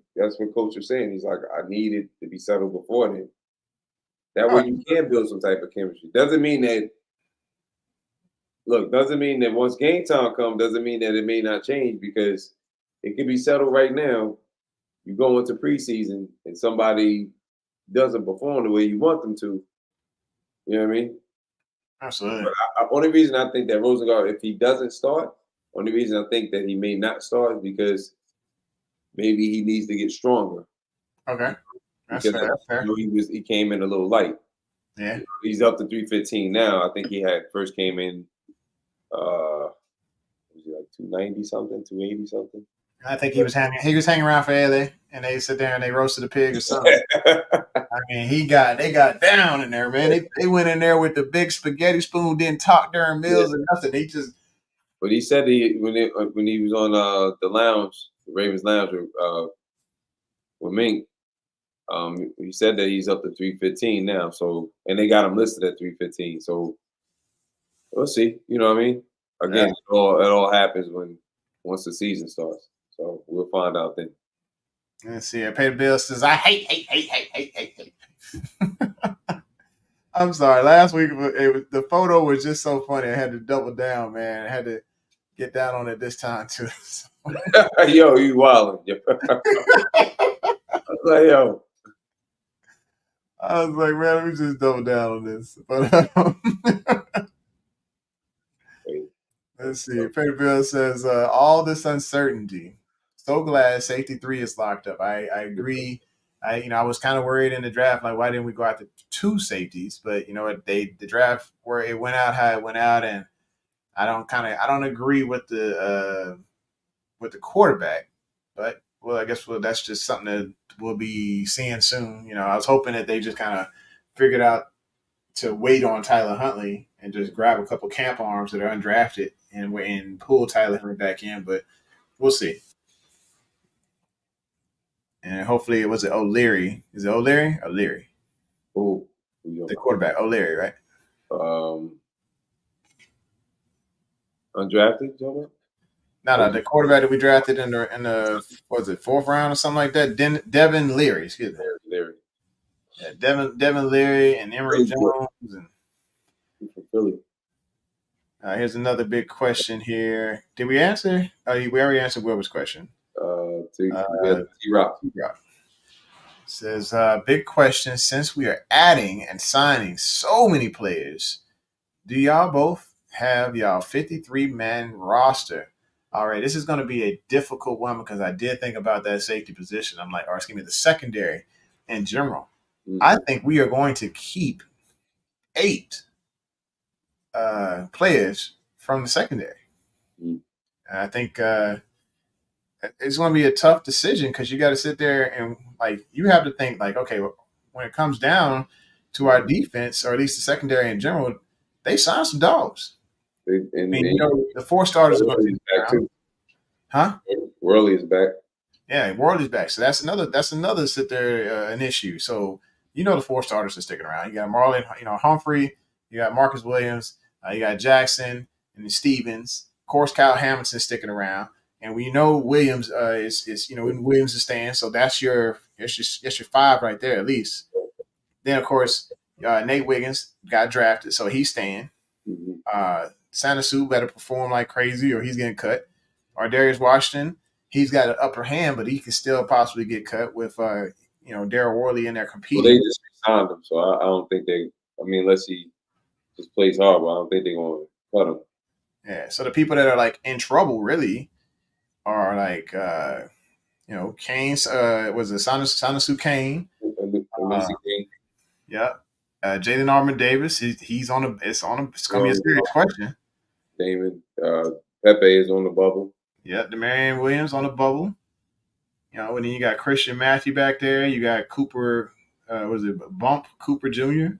Coach was saying. He's like, I need it to be settled before then. That way you can build some type of chemistry. Doesn't mean that once game time comes, doesn't mean that it may not change, because it could be settled right now. You go into preseason and somebody doesn't perform the way you want them to. You know what I mean? Absolutely. But only reason I think that Rosengard, if he doesn't start, only reason I think that he may not start is because maybe he needs to get stronger. Okay. That's Because fair. That's fair. he came in a little light. Yeah. He's up to 315 now. I think he had first came in was he like 290 something, 280 something. I think he was hanging around for LA, and they sit there and they roasted a pig or something. I mean, they got down in there, man. They went in there with the big spaghetti spoon, didn't talk during meals or nothing. They just. But he said when he was on the lounge, the Ravens lounge with Mink, he said that he's up to 315 now. So, and they got him listed at 315. So we'll see. You know what I mean? Again, it all happens once the season starts. So we'll find out then. Let's see. Peter Bill says, I hate. I'm sorry. Last week, the photo was just so funny. I had to double down, man. I had to get down on it this time, too. Yo, you wildin'. I was like, yo. I was like, man, let me just double down on this. But let's see. Peter Bill says, all this uncertainty. So glad safety 3 is locked up. I agree. I was kind of worried in the draft, like, why didn't we go after 2 safeties? But you know what, the draft where it went out how it went out, and I don't agree with the quarterback. But well, I guess that's just something that we'll be seeing soon. I was hoping that they just kind of figured out to wait on Tyler Huntley and just grab a couple camp arms that are undrafted and pull Tyler Huntley back in, but we'll see. And hopefully it was O'Leary. Is it O'Leary? O'Leary. Who? The quarterback, O'Leary, right? Undrafted, Joe? No, the quarterback that we drafted in the was it 4th round or something like that? Devin Leary, excuse me. Leary. Yeah, Devin Leary and Emory Jones and from Philly. Here's another big question here. Did we answer? We already answered Wilbur's question. T-Rock. Says, big question. Since we are adding and signing so many players, do y'all both have y'all 53-man roster? All right, this is going to be a difficult one because I did think about that safety position. I'm like, or excuse me, the secondary in general. Mm-hmm. I think we are going to keep 8 players from the secondary. Mm-hmm. I think it's going to be a tough decision because you got to sit there and you have to think okay, when it comes down to our defense, or at least the secondary in general, they signed some dogs. The 4 starters are going to be back too. Huh? Worley is back. Yeah, Worley's back. So that's another sit there an issue. So the 4 starters are sticking around. You got Marlon, Humphrey, you got Marcus Williams, you got Jackson and Stevens. Of course, Kyle Hamilton's sticking around. And we know Williams Williams is staying, so that's your 5 right there at least. Then of course Nate Wiggins got drafted, so he's staying. Mm-hmm. Sanasu better perform like crazy, or he's getting cut. Or Darius Washington, he's got an upper hand, but he can still possibly get cut with Darryl Worley in there competing. Well, they just signed him, so I don't think they. I mean, unless he just plays hard, but I don't think they're going to cut him. Yeah. So the people that are in trouble really are Kane's was it Sanasu Kane? Yeah. Jalen Armour Davis, it's gonna be a serious question. David Pepe is on the bubble. Yeah, Demarion Williams on the bubble. And then you got Christian Matthew back there. You got Cooper, Bump Cooper Jr.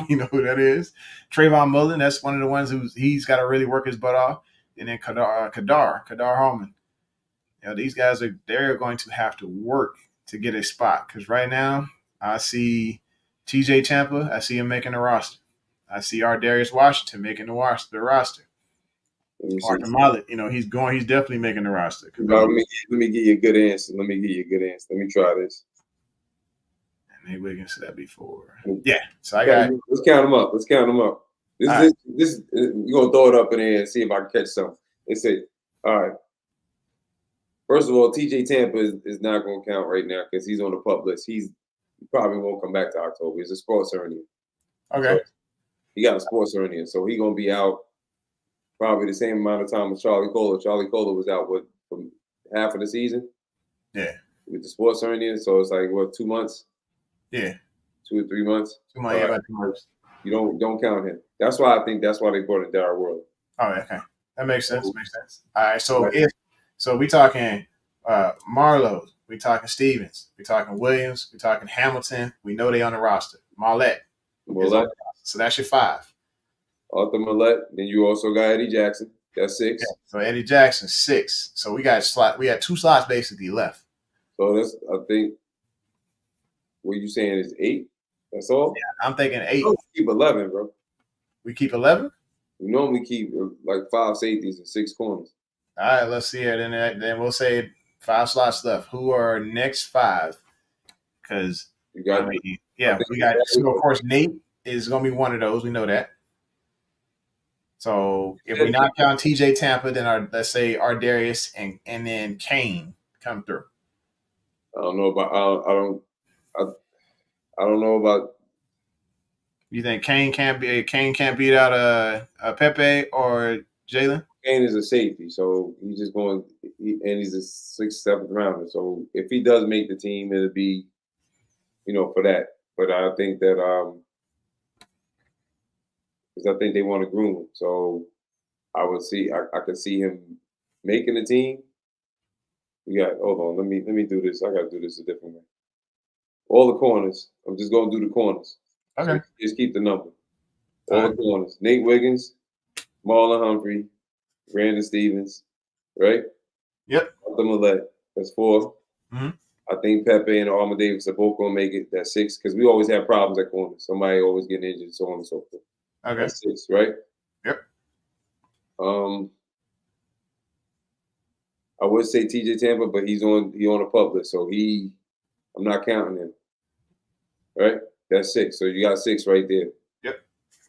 You know who that is. Trayvon Mullen, that's one of the ones he's got to really work his butt off. And then Kadar Hallman. These guys they're going to have to work to get a spot, because right now I see TJ Tampa, I see him making the roster. I see our Darius Washington making the roster. Let me see. Arthur Mollett, he's definitely making the roster. No, let me give you a good answer. Let me try this. Maybe we can say that before. Yeah. So I got. Let's count them up. This we're gonna throw it up in there and see if I can catch something. They say, all right. First of all, TJ Tampa is not gonna count right now because he's on the pup list. He probably won't come back to October. He's a sports hernia. Okay. So he got a sports hernia, so he's gonna be out probably the same amount of time as Charlie Kohler. Charlie Kohler was out for half of the season. Yeah. With the sports hernia, so it's like 2 months. Yeah. 2 or 3 months. 2 months. About 2 months. You don't count him. That's why they brought in Darryl Worley. Oh, okay. That makes sense. All right. So we talking Marlowe, we talking Stevens, we talking Williams, we talking Hamilton. We know they on the roster. Mollett. So that's your 5. Arthur Mollett. Then you also got Eddie Jackson. That's 6. Yeah. So Eddie Jackson 6. So we got 2 slots basically left. So I think what you saying is 8. That's all. Yeah, I'm thinking 8. We keep 11, bro. We keep 11. We normally keep like 5 safeties and 6 corners. All right, let's see it. Then we'll say 5 slots left. Who are our next 5? Because we got. So of course Nate is going to be one of those. We know that. So if we not count TJ Tampa, then let's say Ardarius and then Kane come through. I don't know about. You think Kane can't beat out Pepe or Jalen? Kane is a safety, so he's just going. And he's a 6th, 7th rounder. So if he does make the team, it'll be, for that. But I think that because I think they want to groom him. So I could see him making the team. Hold on, let me do this. I gotta do this a different way. All the corners. I'm just gonna do the corners. Okay. So just keep the number. All the corners. Nate Wiggins, Marlon Humphrey, Brandon Stevens, right? Yep. Arthur Mollett. That's 4. Mm-hmm. I think Pepe and Armour Davis are both gonna make it. That's 6 because we always have problems at corner. Somebody always getting injured, so on and so forth. Okay. That's 6, right? Yep. I would say TJ Tampa, but he on a pup list, so I'm not counting him. Right? That's 6. So you got 6 right there. Yep.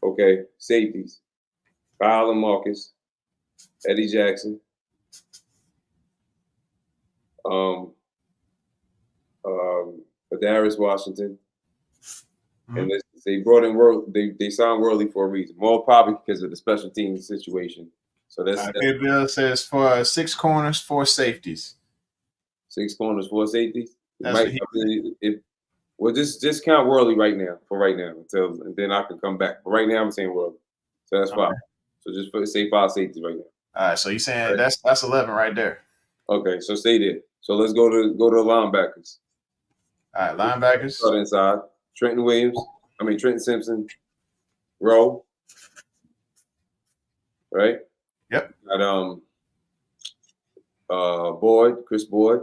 Okay. Safeties. Kyle and Marcus. Eddie Jackson. Darius Washington. Mm-hmm. And they brought in they signed Worley for a reason. More probably because of the special teams situation. So that's Bill says for 6 corners, 4 safeties. 6 corners, 4 safeties. Well, just count Worley right now and then I can come back. But right now I'm saying Worley. So that's 5. So just say 5 safeties right now. All right. So you're saying that's 11 right there. Okay. So stay there. So let's go to the linebackers. All right, linebackers. Start inside. Trenton Simpson, Rowe. Right? Yep. Got Chris Boyd.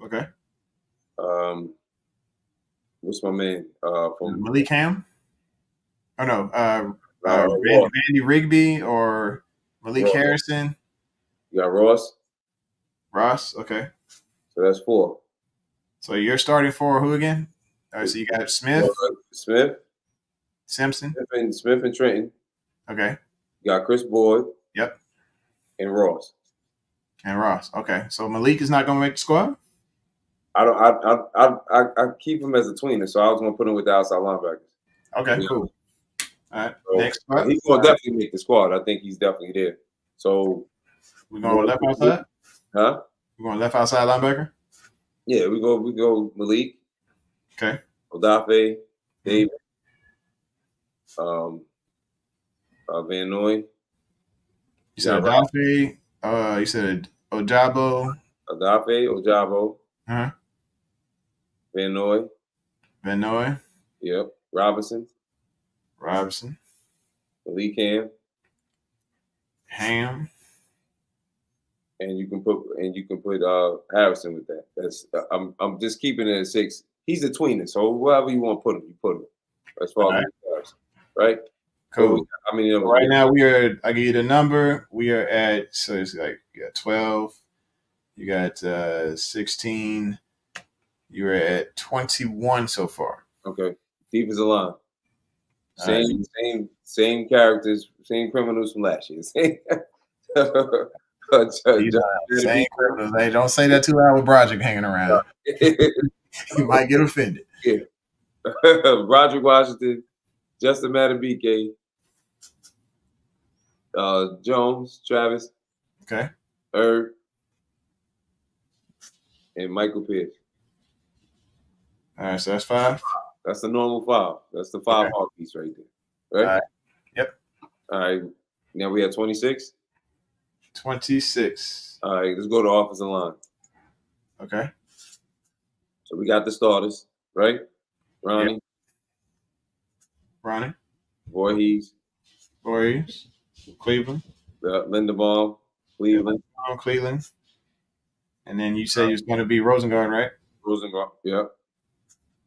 Okay. What's my man? From Malik Ham? Oh no, Randy Rigby or Malik Harrison. You got Ross. Okay. So that's 4. So you're starting for who again? All right, so you got Smith, Simpson, Smith and Trenton. Okay. You got Chris Boyd. Yep. And Ross. Okay. So Malik is not going to make the squad? I keep him as a tweener, so I was going to put him with the outside linebackers. Okay, cool. All right, so next spot. He's going to definitely make the squad. I think he's definitely there. So we're going left outside? Huh? We're going left outside linebacker? Yeah, we go Malik. Okay. Odafe, David, Van Noy. You said Odafe. You said Ojabo. Ojabo. Uh-huh. Van Noy. Yep. Robinson. Malik Ham. And you can put Harrison with that. That's I'm just keeping it at 6. He's a tweener, so wherever you want to put him, you put him. As far as Harrison, right? Cool. So, right now I give you the number. we are at, so it's like you got 12, you got 16, you're at 21 so far. Okay. Defensive line. All right. Same characters, same criminals from last year. Same. Same criminals. Hey, don't say that too loud with Broderick hanging around. You might get offended. Yeah. Roderick Washington, Justin Matabike, Jones, Travis, Okay. Erb, and Michael Pierce. All right, so that's 5. That's the normal 5. That's the 5 heart piece right there. Right? All right. Yep. All right. Now we have 26. 26. All right, let's go to offensive line. Okay. So we got the starters, right? Ronnie, Yep. Ronnie, Voorhees, Warriors, Cleveland, Linderbaum, Cleveland, Cleveland. And then you said you was going to be Rosengard, right? Rosengard. Yeah.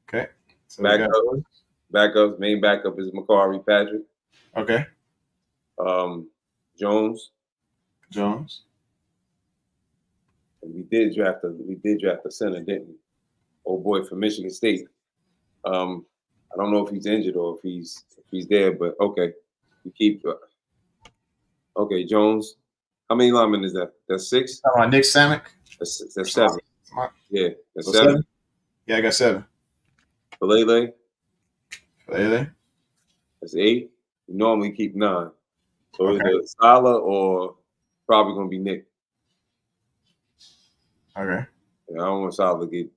Okay. So Backups. Main backup is Macari Patrick. Okay. Jones. And we did draft a center, didn't we? Old boy from Michigan State. I don't know if he's injured or if he's there, but okay. We keep okay, Jones. How many linemen is that? That's 6? Nick Samick. That's 7. Yeah, that's So 7. Yeah, I got 7. Falele. That's 8. We normally keep 9. So Okay. either Sala or probably gonna be Nick. Okay. Yeah, I don't want Sala to get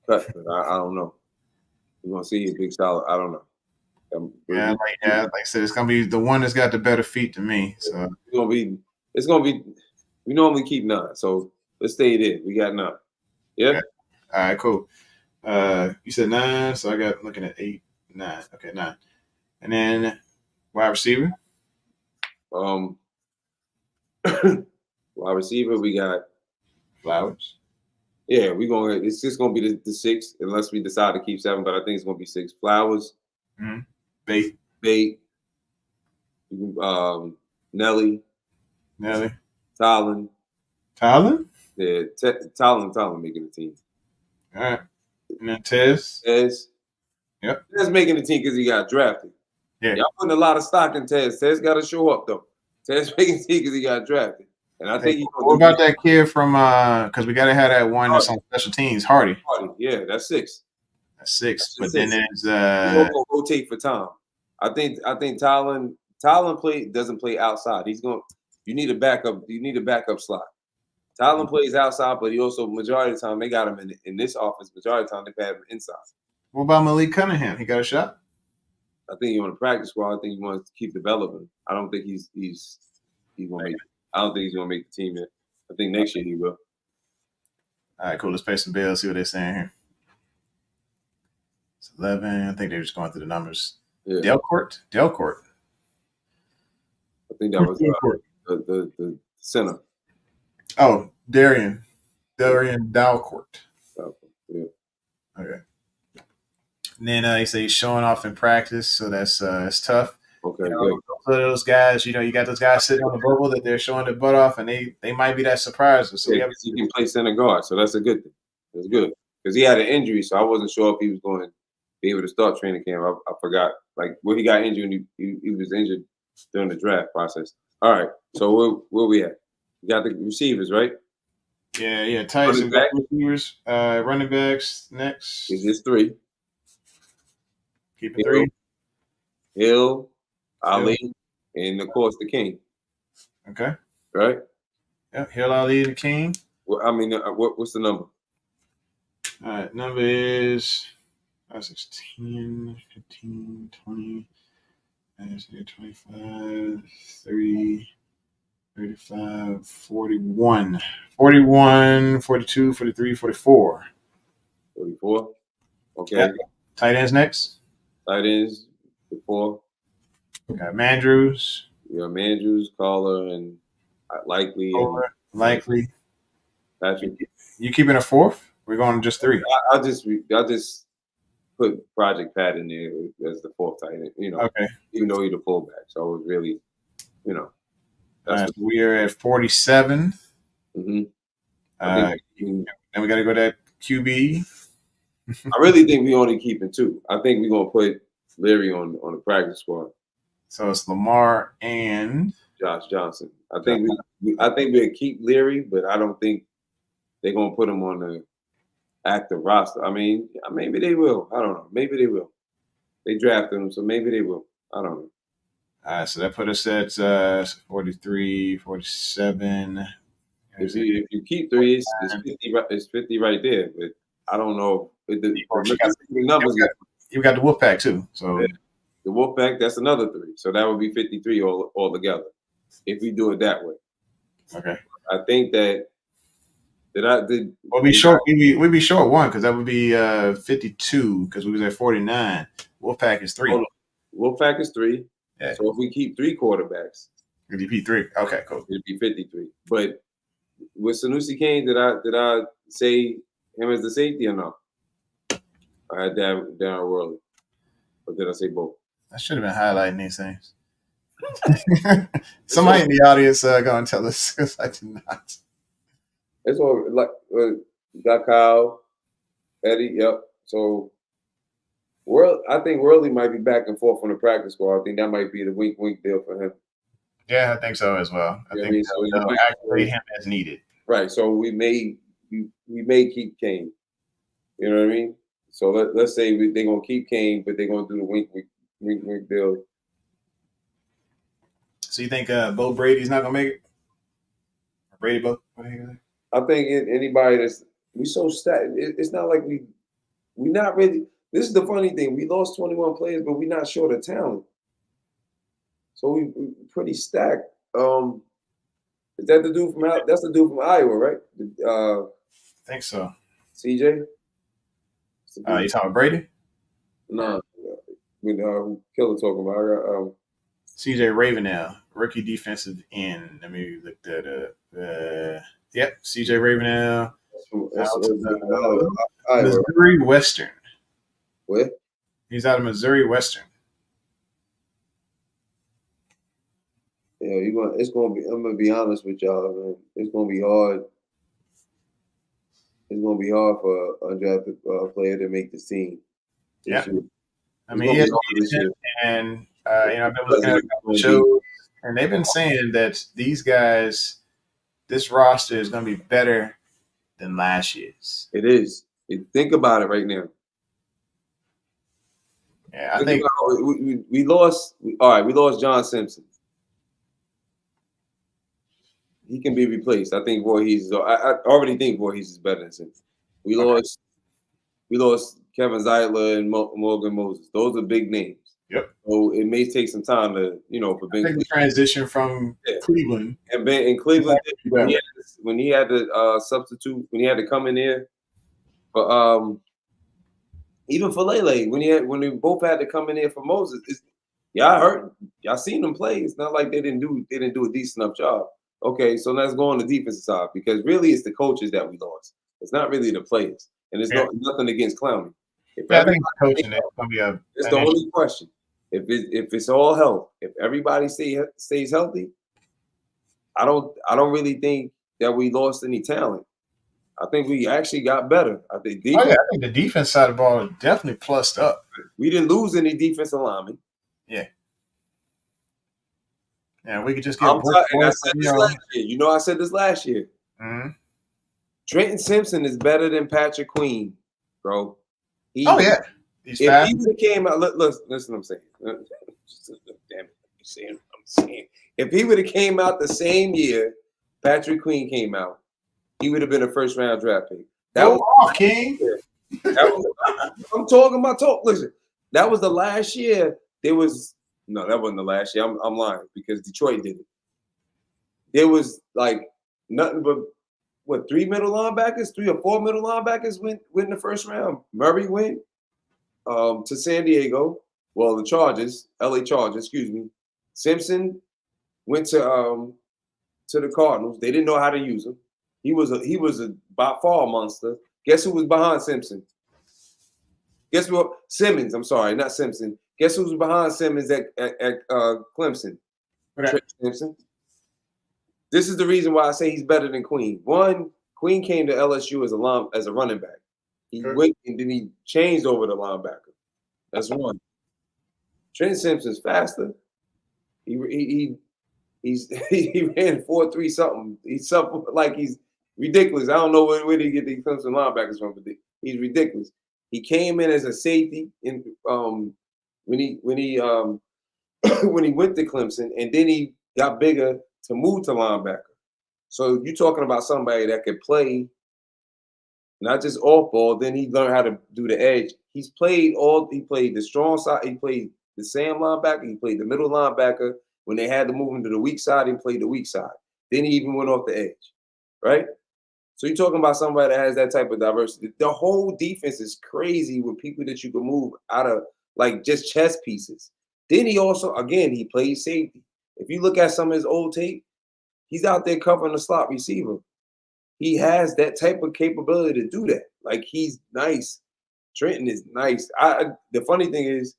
cut, but I don't know. We're gonna see a big Sala. I don't know. Like I said, it's gonna be the one that's got the better feet to me. So it's gonna be. We normally keep 9, so let's stay there. We got 9. Yeah. Okay. All right, cool. You said 9, so I got looking at 8, 9. Okay, 9. And then wide receiver. Wide receiver, we got Flowers. Yeah, it's just gonna be the 6 unless we decide to keep 7, but I think it's gonna be 6. Flowers, Mm-hmm. Bate, Nelly, Tylen. Yeah, Tylen making the team. All right. And then Tez. Yep. Tez making the team because he got drafted. Yeah. Y'all putting a lot of stock in Tez. Tez got to show up though. Tez making the team because he got drafted. And I think what about that kid from because we gotta have that one that's on special teams, Hardy. Yeah, that's 6. That's 6. But 6. then there's he's gonna rotate for Tom. I think Tylen doesn't play outside. You need a backup slot. Tylen plays outside, but he also majority of the time they got him in this office. Majority of the time they have him inside. What about Malik Cunningham? He got a shot? I think he's on the practice squad. I think he wants to keep developing. I don't think he's gonna make it. I don't think he's gonna make the team yet. I think next year he will. All right, cool. Let's pay some bills, see what they're saying here. It's 11. I think they're just going through the numbers. Yeah. Delcourt. I think that was the center. Oh, Darian Dalcourt. Yeah. Okay. And then they say he's showing off in practice, so that's tough. Okay, good. Those guys, you got those guys sitting on the bubble that they're showing their butt off, and they might be that surprise. So yeah, he can play center guard, so that's a good thing. That's good because he had an injury, so I wasn't sure if he was going to be able to start training camp. I forgot where he got injured. He was injured during the draft process. All right, so where we at? We got the receivers, right? Yeah. Tyson back receivers, running backs next. Is this 3? Keep it 3. Hill, Ali, and of course the King. Okay. Right. Yeah. Hill, Ali, and the King. Well, I mean, what's the number? All right. Number is 10, 15, 20, 25, 30, 35, 41, 42, 43, 44. 44. Okay. Yep. Tight ends next. Tight ends before. Got Mandrews. You got Mandrews, Caller, and Likely. Likely. Patrick. You keeping a 4th? We're going just 3. I just put Project Pat in there as the 4th tight end. Okay. Even though he's the fullback, so it was really, All We are at 47. Mm-hmm. And we got to go to that QB. I really think we only keeping 2. I think we're gonna put Leary on the practice squad. So it's Lamar and Josh Johnson. I think we'll keep Leary, but I don't think they're gonna put him on the active roster. I mean, maybe they will. I don't know. Maybe they will. They drafted him, so maybe they will. I don't know. All right, so that put us at 43, 47. If you keep 3, it's 50. It's 50 right there. But I don't know. The numbers. You got the Wolfpack too. So the Wolfpack, that's another 3. So that would be 53 all together. If we do it that way. Okay. I think that we'll be short. We'd be short 1 because that would be 52 because we was at 49. Wolfpack is 3. Wolfpack is 3. Yeah. So if we keep 3 quarterbacks, it'd be 3. Okay, cool. It'd be 53. But with Sanusi Kane, did I say him as the safety or no? I had Darren Worley. Or did I say both? I should have been highlighting these things. Somebody in the audience go and tell us because I did not. It's all like got Kyle, Eddie. Yep. So I think Worley might be back and forth on the practice squad. I think that might be the wink deal for him. Yeah, I think so as well. I think they'll activate him as needed. Right. So we may keep Kane. You know what I mean? So let's say they're gonna keep Kane, but they're gonna do the wink deal. So you think Bo Brady's not gonna make it? Or Brady Bo? I think anybody we so stacked. It's not like we not really. This is the funny thing. We lost 21 players, but we're not short of talent. So we pretty stacked. Is that the dude from that's the dude from Iowa, right? I think so. CJ? You talking about Brady? No. Killer talking about. I got CJ Ravenel, rookie defensive end. Let me look that up. Yep, CJ Ravenel. Missouri Western. Where? He's out of Missouri Western. Yeah, it's gonna be. I'm gonna be honest with y'all, man. It's gonna be hard. It's gonna be hard for a undrafted player to make the team. Yeah, I mean, and I've been looking at a couple of shows, and they've been saying that these guys, this roster is going to be better than last year's. It is. Think about it right now. Yeah, I think we lost. All right, we lost John Simpson. He can be replaced. I think Voorhees. I already think Voorhees is better than Simpson. We lost Kevin Zeitler and Morgan Moses. Those are big names. Yep. So it may take some time to, for Ben. The transition from Cleveland. And Ben in Cleveland, when he had to substitute, when he had to come in there, for even for Lele, when they both had to come in there for Moses, y'all seen them play. It's not like they didn't do a decent enough job. Okay, so let's go on the defensive side because really it's the coaches that we lost. It's not really the players, and it's nothing against Clowney. I think coaching is going to be it's the only question. If it's all health, if everybody stays healthy, I don't really think that we lost any talent. I think we actually got better. I think the defense side of the ball definitely plussed up. We didn't lose any defensive linemen. Yeah. Yeah, we could just get. I said this last year. I said this last year. Mm-hmm. Trenton Simpson is better than Patrick Queen, bro. He's if fast. He would have came out, listen what I'm saying. Damn it, I'm saying. If he would have came out the same year Patrick Queen came out, he would have been a first round draft pick. King. I'm talking about talk. Listen, that was the last year. That wasn't the last year. I'm lying because Detroit did it. There was like nothing but 3 middle linebackers, 3 or 4 middle linebackers went in the first round. Murray went to San Diego. Well, the Chargers, LA Chargers, excuse me. Simpson went to the Cardinals. They didn't know how to use him. He was a by far monster. Guess who was behind Simpson? Guess what? Simmons. I'm sorry, not Simpson. Guess who was behind Simmons at Clemson? Trent Simpson. This is the reason why I say he's better than Queen. One, Queen came to LSU as a running back. He went and then he changed over to linebacker. That's one. Trent Simpson's faster. He ran 4.3 something. He's something like he's ridiculous. I don't know where did he get these Clemson linebackers from, but he's ridiculous. He came in as a safety in when he when he went to Clemson, and then he got bigger to move to linebacker. So you're talking about somebody that could play not just off ball, then he learned how to do the edge. He played the strong side, he played the Sam linebacker, he played the middle linebacker. When they had to move him to the weak side, he played the weak side. Then he even went off the edge, right? So you're talking about somebody that has that type of diversity. The whole defense is crazy with people that you can move out of like just chess pieces. Then he also, again, he plays safety. If you look at some of his old tape, he's out there covering the slot receiver. He has that type of capability to do that. Like, he's nice. Trenton is nice. The funny thing is,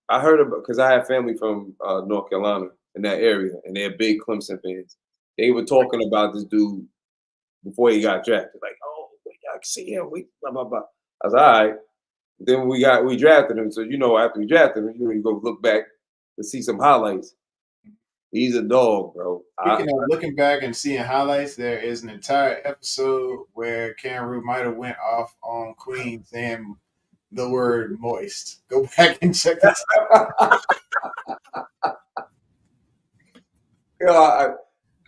I heard about, because I have family from North Carolina in that area, and they're big Clemson fans. They were talking about this dude before he got drafted. Like, oh, I can see him. Blah, blah, blah. I was all right. Then we drafted him. So, after we drafted him, you go look back to see some highlights. He's a dog, bro. Speaking of looking back and seeing highlights, there is an entire episode where Cameron might have went off on Queen saying the word moist. Go back and check this out.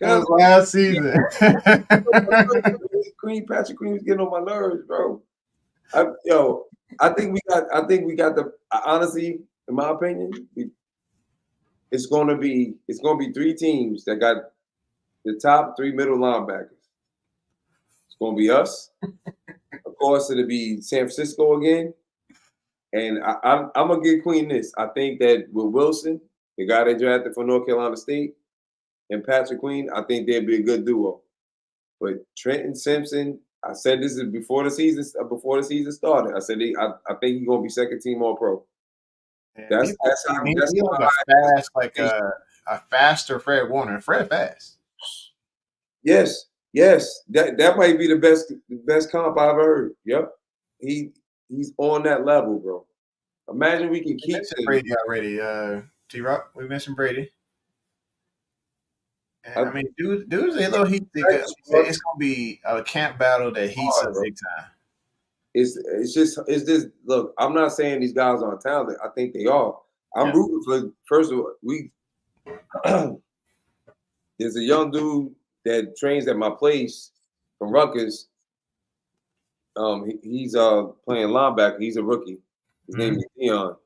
That was last season. Patrick Queen was getting on my nerves, bro. I think we got the honestly, in my opinion, it's gonna be 3 teams that got the top 3 middle linebackers. It's gonna be us. Of course, it'll be San Francisco again. And I'm gonna give Queen this. I think that with Wilson, the guy they drafted for North Carolina State, and Patrick Queen, I think they'd be a good duo. But Trenton Simpson, I said this is before the season started. I said I think he's gonna be second team All Pro. That's a faster Fred Warner. Fred fast. Yes. That might be the best comp I've ever heard. Yep. He's on that level, bro. Imagine we can keep Brady already. T-Rock, we mentioned Brady. And, dude's a little heat. It's gonna be a camp battle that heats up big time. It's just look, I'm not saying these guys aren't talented. I think they are. I'm rooting for, first of all, there's a young dude that trains at my place from Rutgers. He's playing linebacker. He's a rookie. His name is Dion.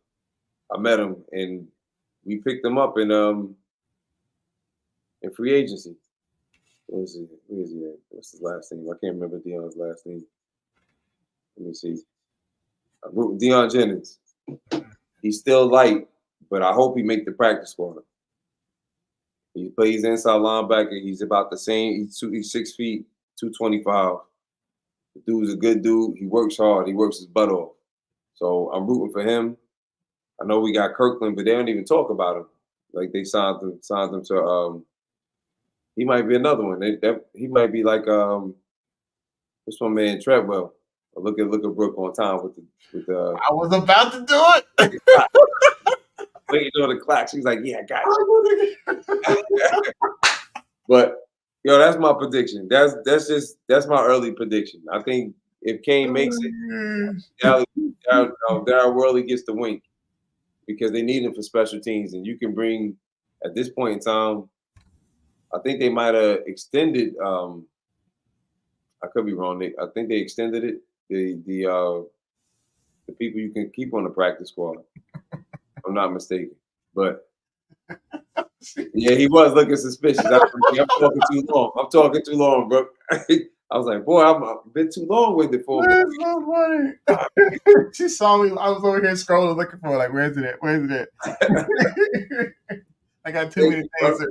I met him and we picked him up in free agency. Where is he at? What's his last name? I can't remember Dion's last name. Let me see. Deion Jennings. He's still light, but I hope he make the practice squad. He plays inside linebacker. He's about the same. He's 6 feet, 225. The dude's a good dude. He works hard. He works his butt off. So I'm rooting for him. I know we got Kirkland, but they don't even talk about him. Like, they signed him to he might be another one. He might be like this one man Treadwell. Look at Brooke on time with the. I was about to do it. Waiting on the clock. She's like, "Yeah, I got you." But that's my prediction. That's my early prediction. I think if Kane makes it, Darryl Worley gets the wink because they need him for special teams, and you can bring at this point in time. I think they might have extended. I could be wrong. I think they extended it. The people you can keep on the practice squad. If I'm not mistaken, but yeah, he was looking suspicious. I'm talking too long. I'm talking too long, bro. I was like, boy, I'm a bit too long-winded for me. That's so funny. She saw me. I was over here scrolling, looking for like, where's it at? I got too many things.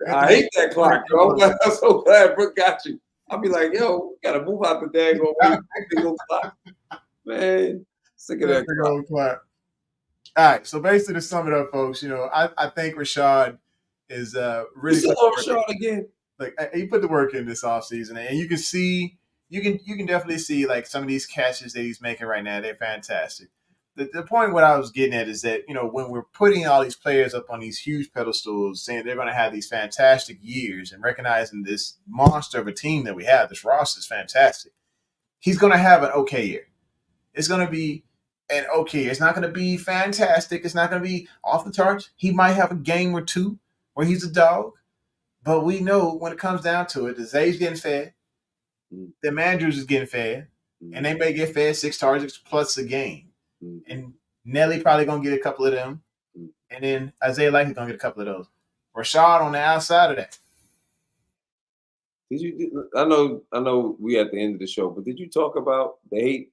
I hate that clock, bro. I'm so glad Brooke got you. I'll be like, yo, we gotta move out the daggone clock. Man, sick of that clock. All right, so basically to sum it up, folks, I think Rashod is really. You still on Rashod again? Like he put the work in this offseason, and you can definitely see like some of these catches that he's making right now. They're fantastic. The point what I was getting at is that when we're putting all these players up on these huge pedestals, saying they're going to have these fantastic years, and recognizing this monster of a team that we have, this roster is fantastic. He's going to have an okay year. It's going to be an okay. It's not going to be fantastic. It's not going to be off the charts. He might have a game or two where he's a dog. But we know when it comes down to it, the Zay's getting fed, the Andrews is getting fed, and they may get fed 6 targets plus a game. And Nelly probably going to get a couple of them. And then Isaiah Likely's going to get a couple of those. Rashod on the outside of that. Did you? I know. We at the end of the show, but did you talk about the hate?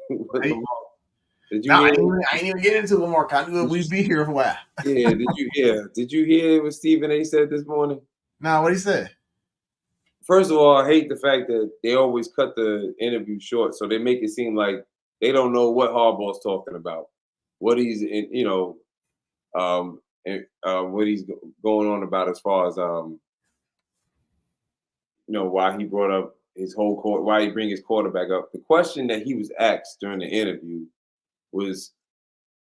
Did you? No, I ain't even get into Lamar. I knew we'd be here for a while. Yeah. Did you hear? Did you hear what Stephen A. said this morning? No, what he said? First of all, I hate the fact that they always cut the interview short, so they make it seem like they don't know what Harbaugh's talking about, what he's what he's going on about as far as why he brought up his whole court, why he bring his quarterback up. The question that he was asked during the interview was,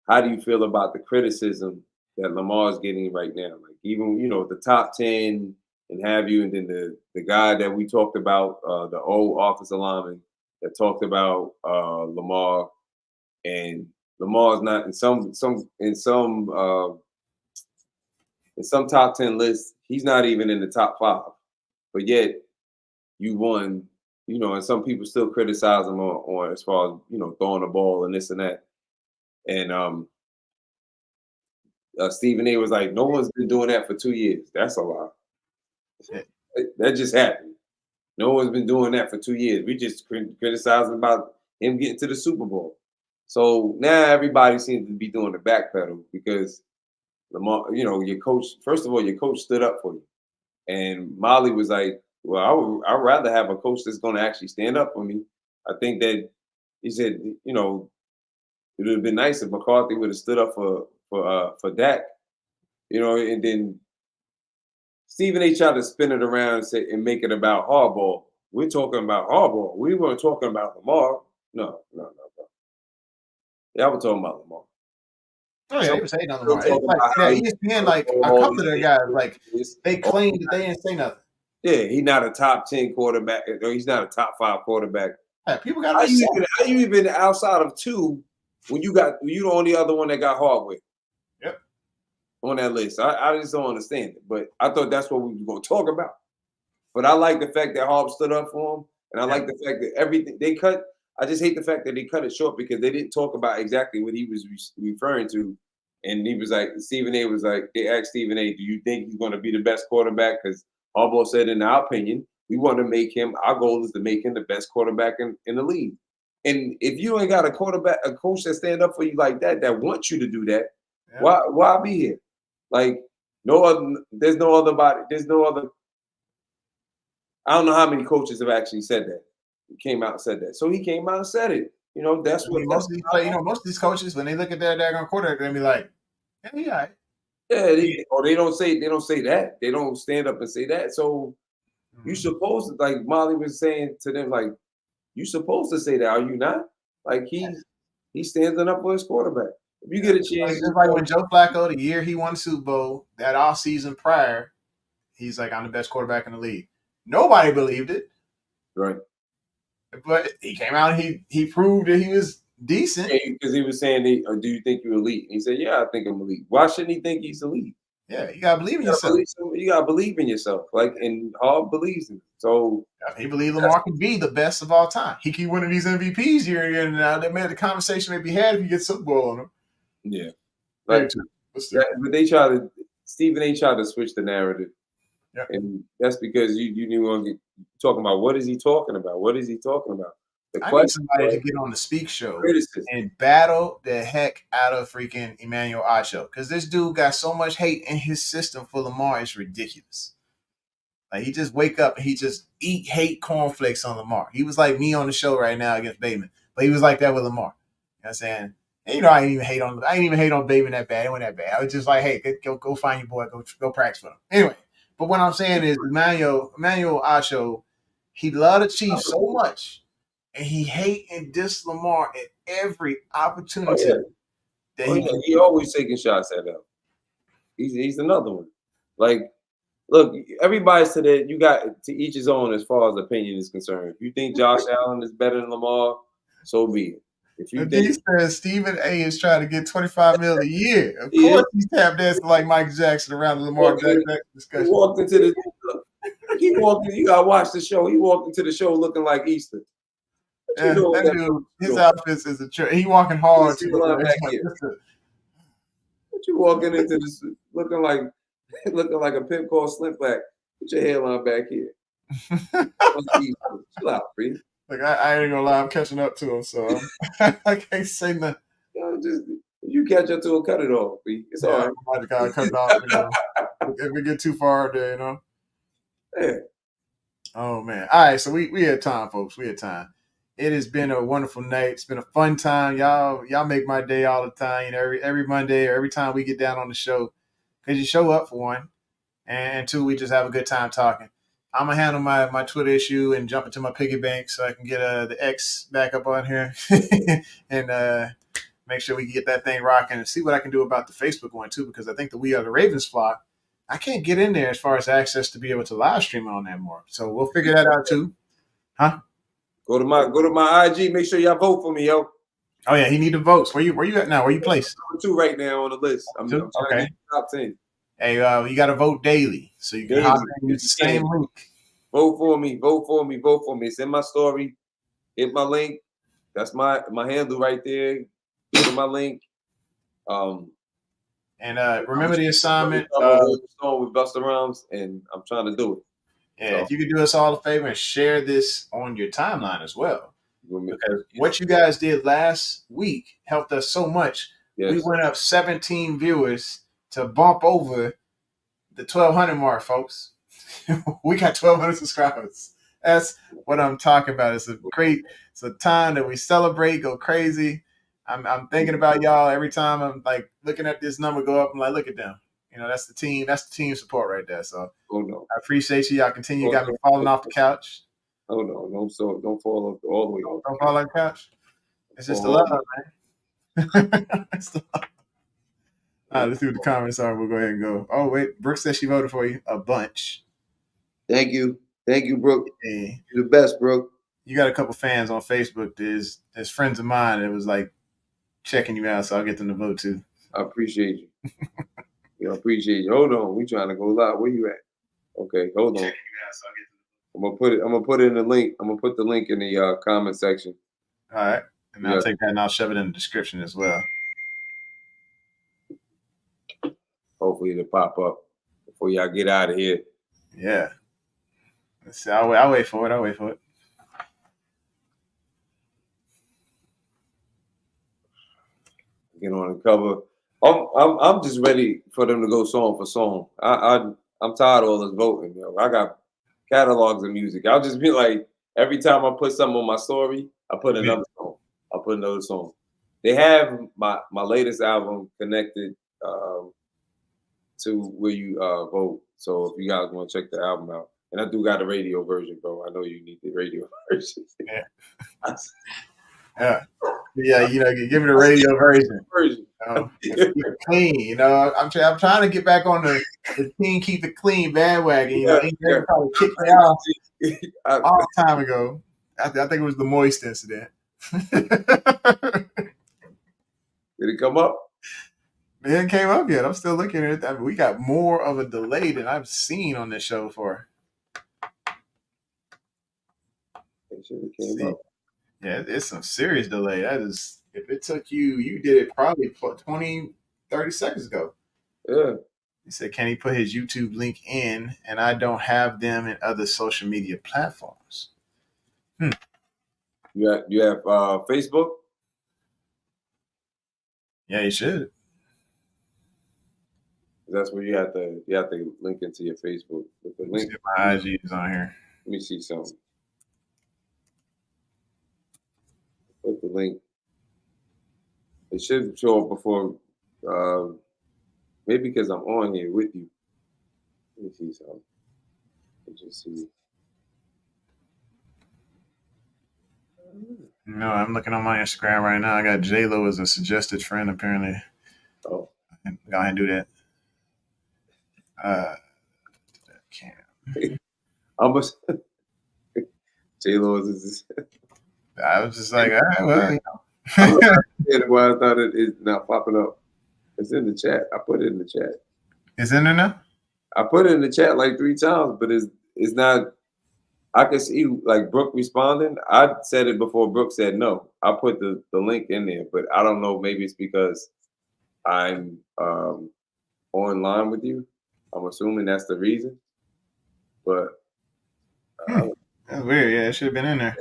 how do you feel about the criticism that Lamar's getting right now? Like even, the top 10 and have you, and then the guy that we talked about, the old offensive lineman that talked about Lamar, and Lamar's not in some top 10 lists, he's not even in the top 5. But yet you won, and some people still criticize him on as far as, throwing the ball and this and that. And Stephen A. was like, no one's been doing that for 2 years. That's a lie. That just happened. No one's been doing that for 2 years. We just criticizing about him getting to the Super Bowl. So now everybody seems to be doing the backpedal because Lamar, your coach, first of all, your coach stood up for you. And Molly was like, well, I'd rather have a coach that's going to actually stand up for me. I think that he said, it would have been nice if McCarthy would have stood up for Dak, and then Stephen A. tried to spin it around and make it about Harbaugh. We're talking about Harbaugh. We weren't talking about Lamar. No. Yeah, I was talking about Lamar. Oh yeah, he was hating on Lamar. ESPN, like a couple of their guys, like they claimed that they didn't say nothing. Yeah, he's not a top 10 quarterback. Or he's not a top 5 quarterback. Yeah, people got. How you even outside of 2 when you the only other one that got Hardwick? Yep. On that list, I just don't understand it. But I thought that's what we were going to talk about. But I like the fact that Harb stood up for him, and I like the fact that everything they cut. I just hate the fact that they cut it short because they didn't talk about exactly what he was referring to. And he was like, Stephen A. was like, they asked Stephen A., do you think he's going to be the best quarterback? Because Harbaugh said, in our opinion, we want to make him, our goal is to make him the best quarterback in the league. And if you ain't got a coach that stand up for you like that wants you to do that, why be here? Like, there's no other, I don't know how many coaches have actually said that. He came out and said that. So he came out and said it. That's what most of these coaches, when they look at their daggone quarterback, they're gonna be like, yeah. They don't say that. They don't stand up and say that. So you supposed to, like Molly was saying to them, like, you supposed to say that, are you not? Like he's standing up for his quarterback. If you get a chance, just like when Joe Flacco, the year he won the Super Bowl, that off season prior, he's like, I'm the best quarterback in the league. Nobody believed it. Right. But he came out and he proved that he was decent. Because he was saying, do you think you're elite? And he said, yeah, I think I'm elite. Why shouldn't he think he's elite? Yeah, you gotta believe in yourself. You gotta believe in yourself. Like, and Hall believes in it. So he believed Lamar could be the best of all time. He keep winning these MVPs year in and out. That made the conversation may be had if you get Super Bowl on him. Yeah. But Stephen A. tried to switch the narrative. Yeah. And that's because you didn't want to get talking about what is he talking about? What is he talking about? I need somebody to get on the Speak Show and battle the heck out of freaking Emmanuel Acho, because this dude got so much hate in his system for Lamar, it's ridiculous. Like, he just wake up and he just eat hate cornflakes on Lamar. He was like me on the show right now against Bateman, but he was like that with Lamar. You know what I'm saying? And, I ain't even hate on Bateman that bad. It wasn't that bad. I was just like, hey, go find your boy, go practice with him. Anyway. But what I'm saying is Emmanuel Acho, he loved the Chiefs so much, and he hate and diss Lamar at every opportunity that he can. He always taking shots at him. He's another one. Like, look, everybody said that you got to each his own as far as opinion is concerned. If you think Josh Allen is better than Lamar, so be it. If you And think he says Stephen A is trying to get $25 million a year. Of he course, he's tap dancing like Mike Jackson around the Lamar Jackson he discussion. walked into the he walked in, you gotta watch the show. He walked into the show looking like Easter. What you doing That dude, his outfits is a trick. He walking hard too. back here. What you walking into this looking like a pimp called Slickback? Put your hairline back here. Chill out, Bree. Like I ain't gonna lie, I'm catching up to him, so I can't say nothing. Just you catch up to him, cut it off, Bree. It's all right. I'm about to kind of cut it off, if we get too far up there, Yeah. Oh man. All right, so we had time, folks. We had time. It has been a wonderful night. It's been a fun time. Y'all make my day all the time. Every Monday or every time we get down on the show, because you show up for one, and two, we just have a good time talking. I'm gonna handle my Twitter issue and jump into my piggy bank so I can get the X back up on here and make sure we get that thing rocking and see what I can do about the Facebook one too, because I think the We Are the Ravens flock, I can't get in there as far as access to be able to live stream on that more. So we'll figure that out too. Huh? Go to my IG. Make sure y'all vote for me, yo. Oh yeah, he need the votes. Where you at now? Where you placed? Number 2 right now on the list. I'm trying to get top 10. Hey, you got to vote daily, so you can hop in and use the same link. Vote for me. Vote for me. Vote for me. It's in my story. Hit my link. That's my handle right there. Go to my link. And remember the assignment. With Busta Rhymes, and I'm trying to do it. Yeah, so if you could do us all a favor and share this on your timeline as well. Because what you guys did last week helped us so much. Yes. We went up 17 viewers to bump over the 1,200 mark, folks. We got 1,200 subscribers. That's what I'm talking about. It's a time that we celebrate, go crazy. I'm thinking about y'all every time I'm like looking at this number go up. I'm like, look at them. That's the team. That's the team support right there. So I appreciate you. Y'all continue. You got me falling off the couch. Oh no, don't fall off all the way off. Don't fall off the couch. It's just the love, man. It's the love. All right, let's see what the comments are. We'll go ahead and go. Oh wait, Brooke said she voted for you a bunch. Thank you, Brooke. Hey. You're the best, Brooke. You got a couple fans on Facebook. There's friends of mine that was like checking you out, so I'll get them to vote too. I appreciate you. I appreciate you. Hold on, we trying to go live. Where you at? Okay, hold on. I'm gonna put it in the link. I'm gonna put the link in the comment section. All right, and I'll take that and I'll shove it in the description as well. Hopefully it'll pop up before y'all get out of here. Yeah. Let's see. I'll wait for it. Get on the cover. I'm just ready for them to go song for song. I'm tired of all this voting, yo. I got catalogs of music. I'll just be like, every time I put something on my story, I put another song. I'll put another song. They have my latest album connected to where you vote. So if you guys want to check the album out, and I do got a radio version, bro. I know you need the radio version. Yeah, give me the radio version. Keep it clean, I'm trying to get back on the team keep it clean bandwagon. He probably kicked me off a long time ago. I think it was the Moist incident. Did it come up? It hasn't came up yet. I'm still looking at it. I mean, we got more of a delay than I've seen on this show before. It should have came up. Yeah, it's some serious delay. That is, if it took you did it probably 20, 30 seconds ago. Yeah. He said, can he put his YouTube link in? And I don't have them in other social media platforms. You have Facebook? Yeah, you should. That's where you have to link into your Facebook. With the link. My IG is on here. Let me see something. Put the link. It should show up before. Maybe because I'm on here with you. Let me see something. Let me see. No, I'm looking on my Instagram right now. I got J Lo as a suggested friend. Apparently, Oh, go ahead and do that. Can't. how much? J Lo is. I was just like, all right, well, I'm not understanding why I thought it's not popping up. It's in the chat. I put it in the chat. It's in there now. I put it in the chat like 3 times, but it's not. I can see like Brooke responding. I said it before Brooke said no. I put the link in there, but I don't know. Maybe it's because I'm online with you. I'm assuming that's the reason. But That's weird. Yeah, it should have been in there.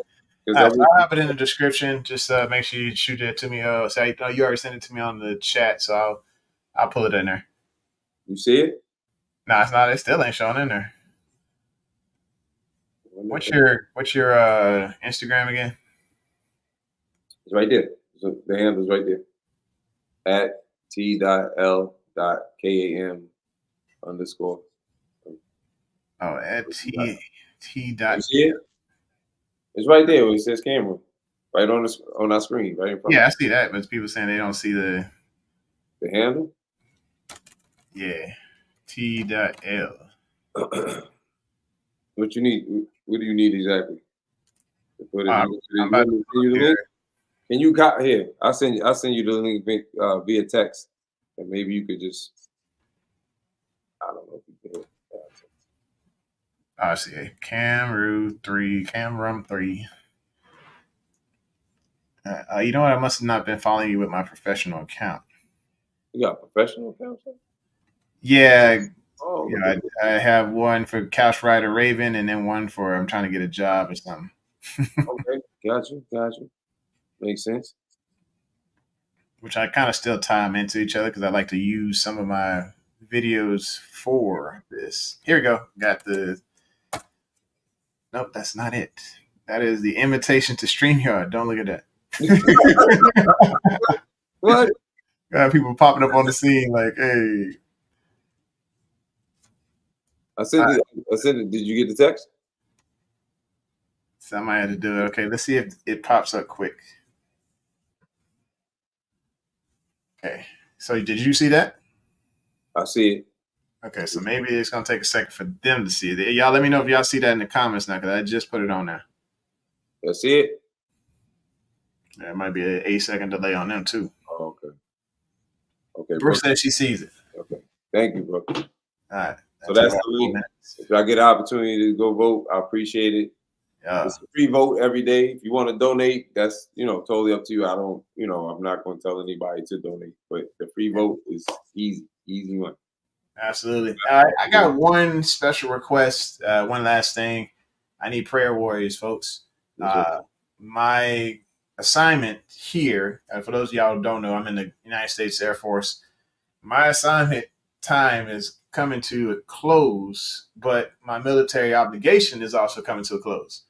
because All right, so I'll have it in the description. Just make sure you shoot it to me. So you already sent it to me on the chat, so I'll pull it in there. you see it? No, it's not. It still ain't showing in there. What's your Instagram again? It's right there. So the handle's right there. At t.l.kam_. Oh, at t You see it? It's right there. Where it says camera, right on our screen, right in front. Yeah, I see that, but people saying they don't see the handle. Yeah, t.l. What you need? What do you need exactly? To put it I'm about to send you the link. Can you got here? I'll send you the link via text, and maybe you could just. I don't know if you can. I see it. Camrum 3. You know what? I must have not been following you with my professional account. You got a professional account? Yeah. Oh, yeah. I have one for Couch Rider Raven, and then one for I'm trying to get a job or something. Okay, got you. Makes sense. Which I kind of still tie them into each other because I like to use some of my videos for this. Here we go. Got the. Nope, that's not it. That is the invitation to StreamYard. Don't look at that. What? Got people popping up on the scene like, hey. I sent it. Did you get the text? Somebody had to do it. Okay, let's see if it pops up quick. Okay, so did you see that? I see it. Okay, so maybe it's going to take a second for them to see it. Y'all let me know if y'all see that in the comments now because I just put it on there. I see it. There might be an 8-second delay on them too. Oh, okay. Brooke said she sees it. Okay. Thank you, bro. All right. So that's the link. If I get an opportunity to go vote, I appreciate it. It's a free vote every day. If you want to donate, that's totally up to you. I don't, I'm not going to tell anybody to donate, but the free vote is easy one. Absolutely. I got one special request. One last thing. I need prayer warriors, folks. My assignment here, for those of y'all who don't know, I'm in the United States Air Force. My assignment time is coming to a close, but my military obligation is also coming to a close.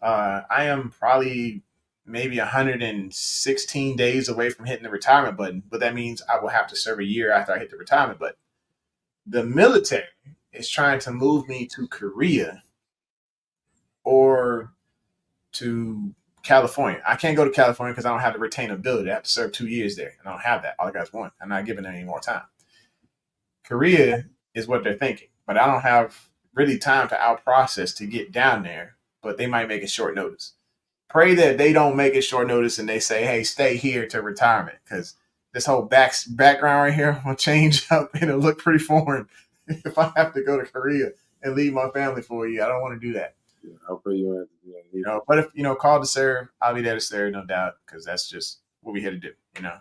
I am probably maybe 116 days away from hitting the retirement button, but that means I will have to serve a year after I hit the retirement button. The military is trying to move me to Korea or to California. I can't go to California because I don't have the retainability. I have to serve 2 years there, and I don't have that. All I got is 1. I'm not giving them any more time. Korea is what they're thinking, but I don't have really time to out-process to get down there, but they might make it short notice. Pray that they don't make it short notice and they say, hey, stay here to retirement, because this whole background right here will change up and it'll look pretty foreign if I have to go to Korea and leave my family for a year. I don't want to do that. Yeah, I'll pray you don't have to do that. But if called to serve, I'll be there to serve, no doubt, because that's just what we here to do.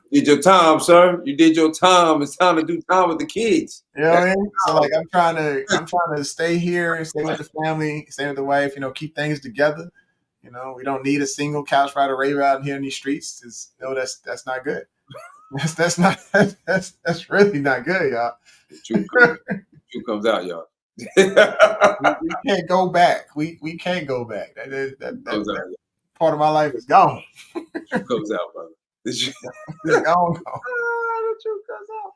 You did your time, sir. You did your time. It's time to do time with the kids. You know what I mean? So like I'm trying to stay here and stay with the family, stay with the wife, keep things together. We don't need a single couch rider Raven out here in these streets. That's not good. That's really not good, y'all. The truth comes out, y'all. we can't go back. We can't go back. That part of my life is gone. The truth comes out, brother. It's gone. The truth comes out.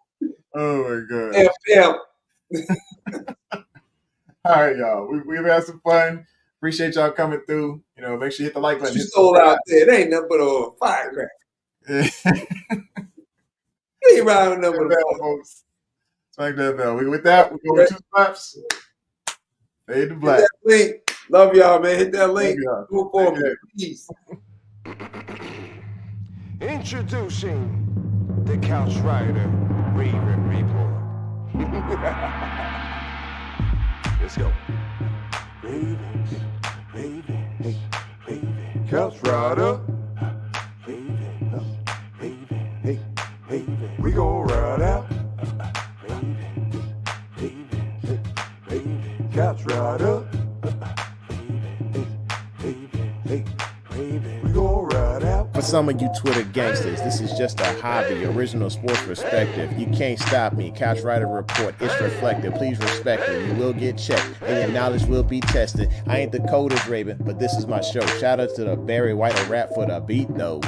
Oh my god. Yeah. All right, y'all. We've had some fun. Appreciate y'all coming through. You know, make sure you hit the like button. You stole out there. It ain't nothing but a firecracker. You ain't riding nothing but a bell, folks. Smack that bell. With that, we go with 2 slaps. Fade to black. Hit that link. Love y'all, man. Hit that link. Love Do it for me. Peace. Introducing the Couch Rider Raven Report. Let's go. Ravens, Ravens, Ravens. Couch Rider. Ravens, Ravens, hey, Ravens. We gon' ride out. Ravens, Ravens, hey, Ravens. Couch Rider. Ravens, hey, Ravens. We gon' ride out. For some of you Twitter gangsters, this is just a hobby, original sports perspective. You can't stop me. Couch Rider Report, it's reflective. Please respect it. You will get checked, and your knowledge will be tested. I ain't the coldest Raven, but this is my show. Shout out to the Barry White of rap for the beat, though.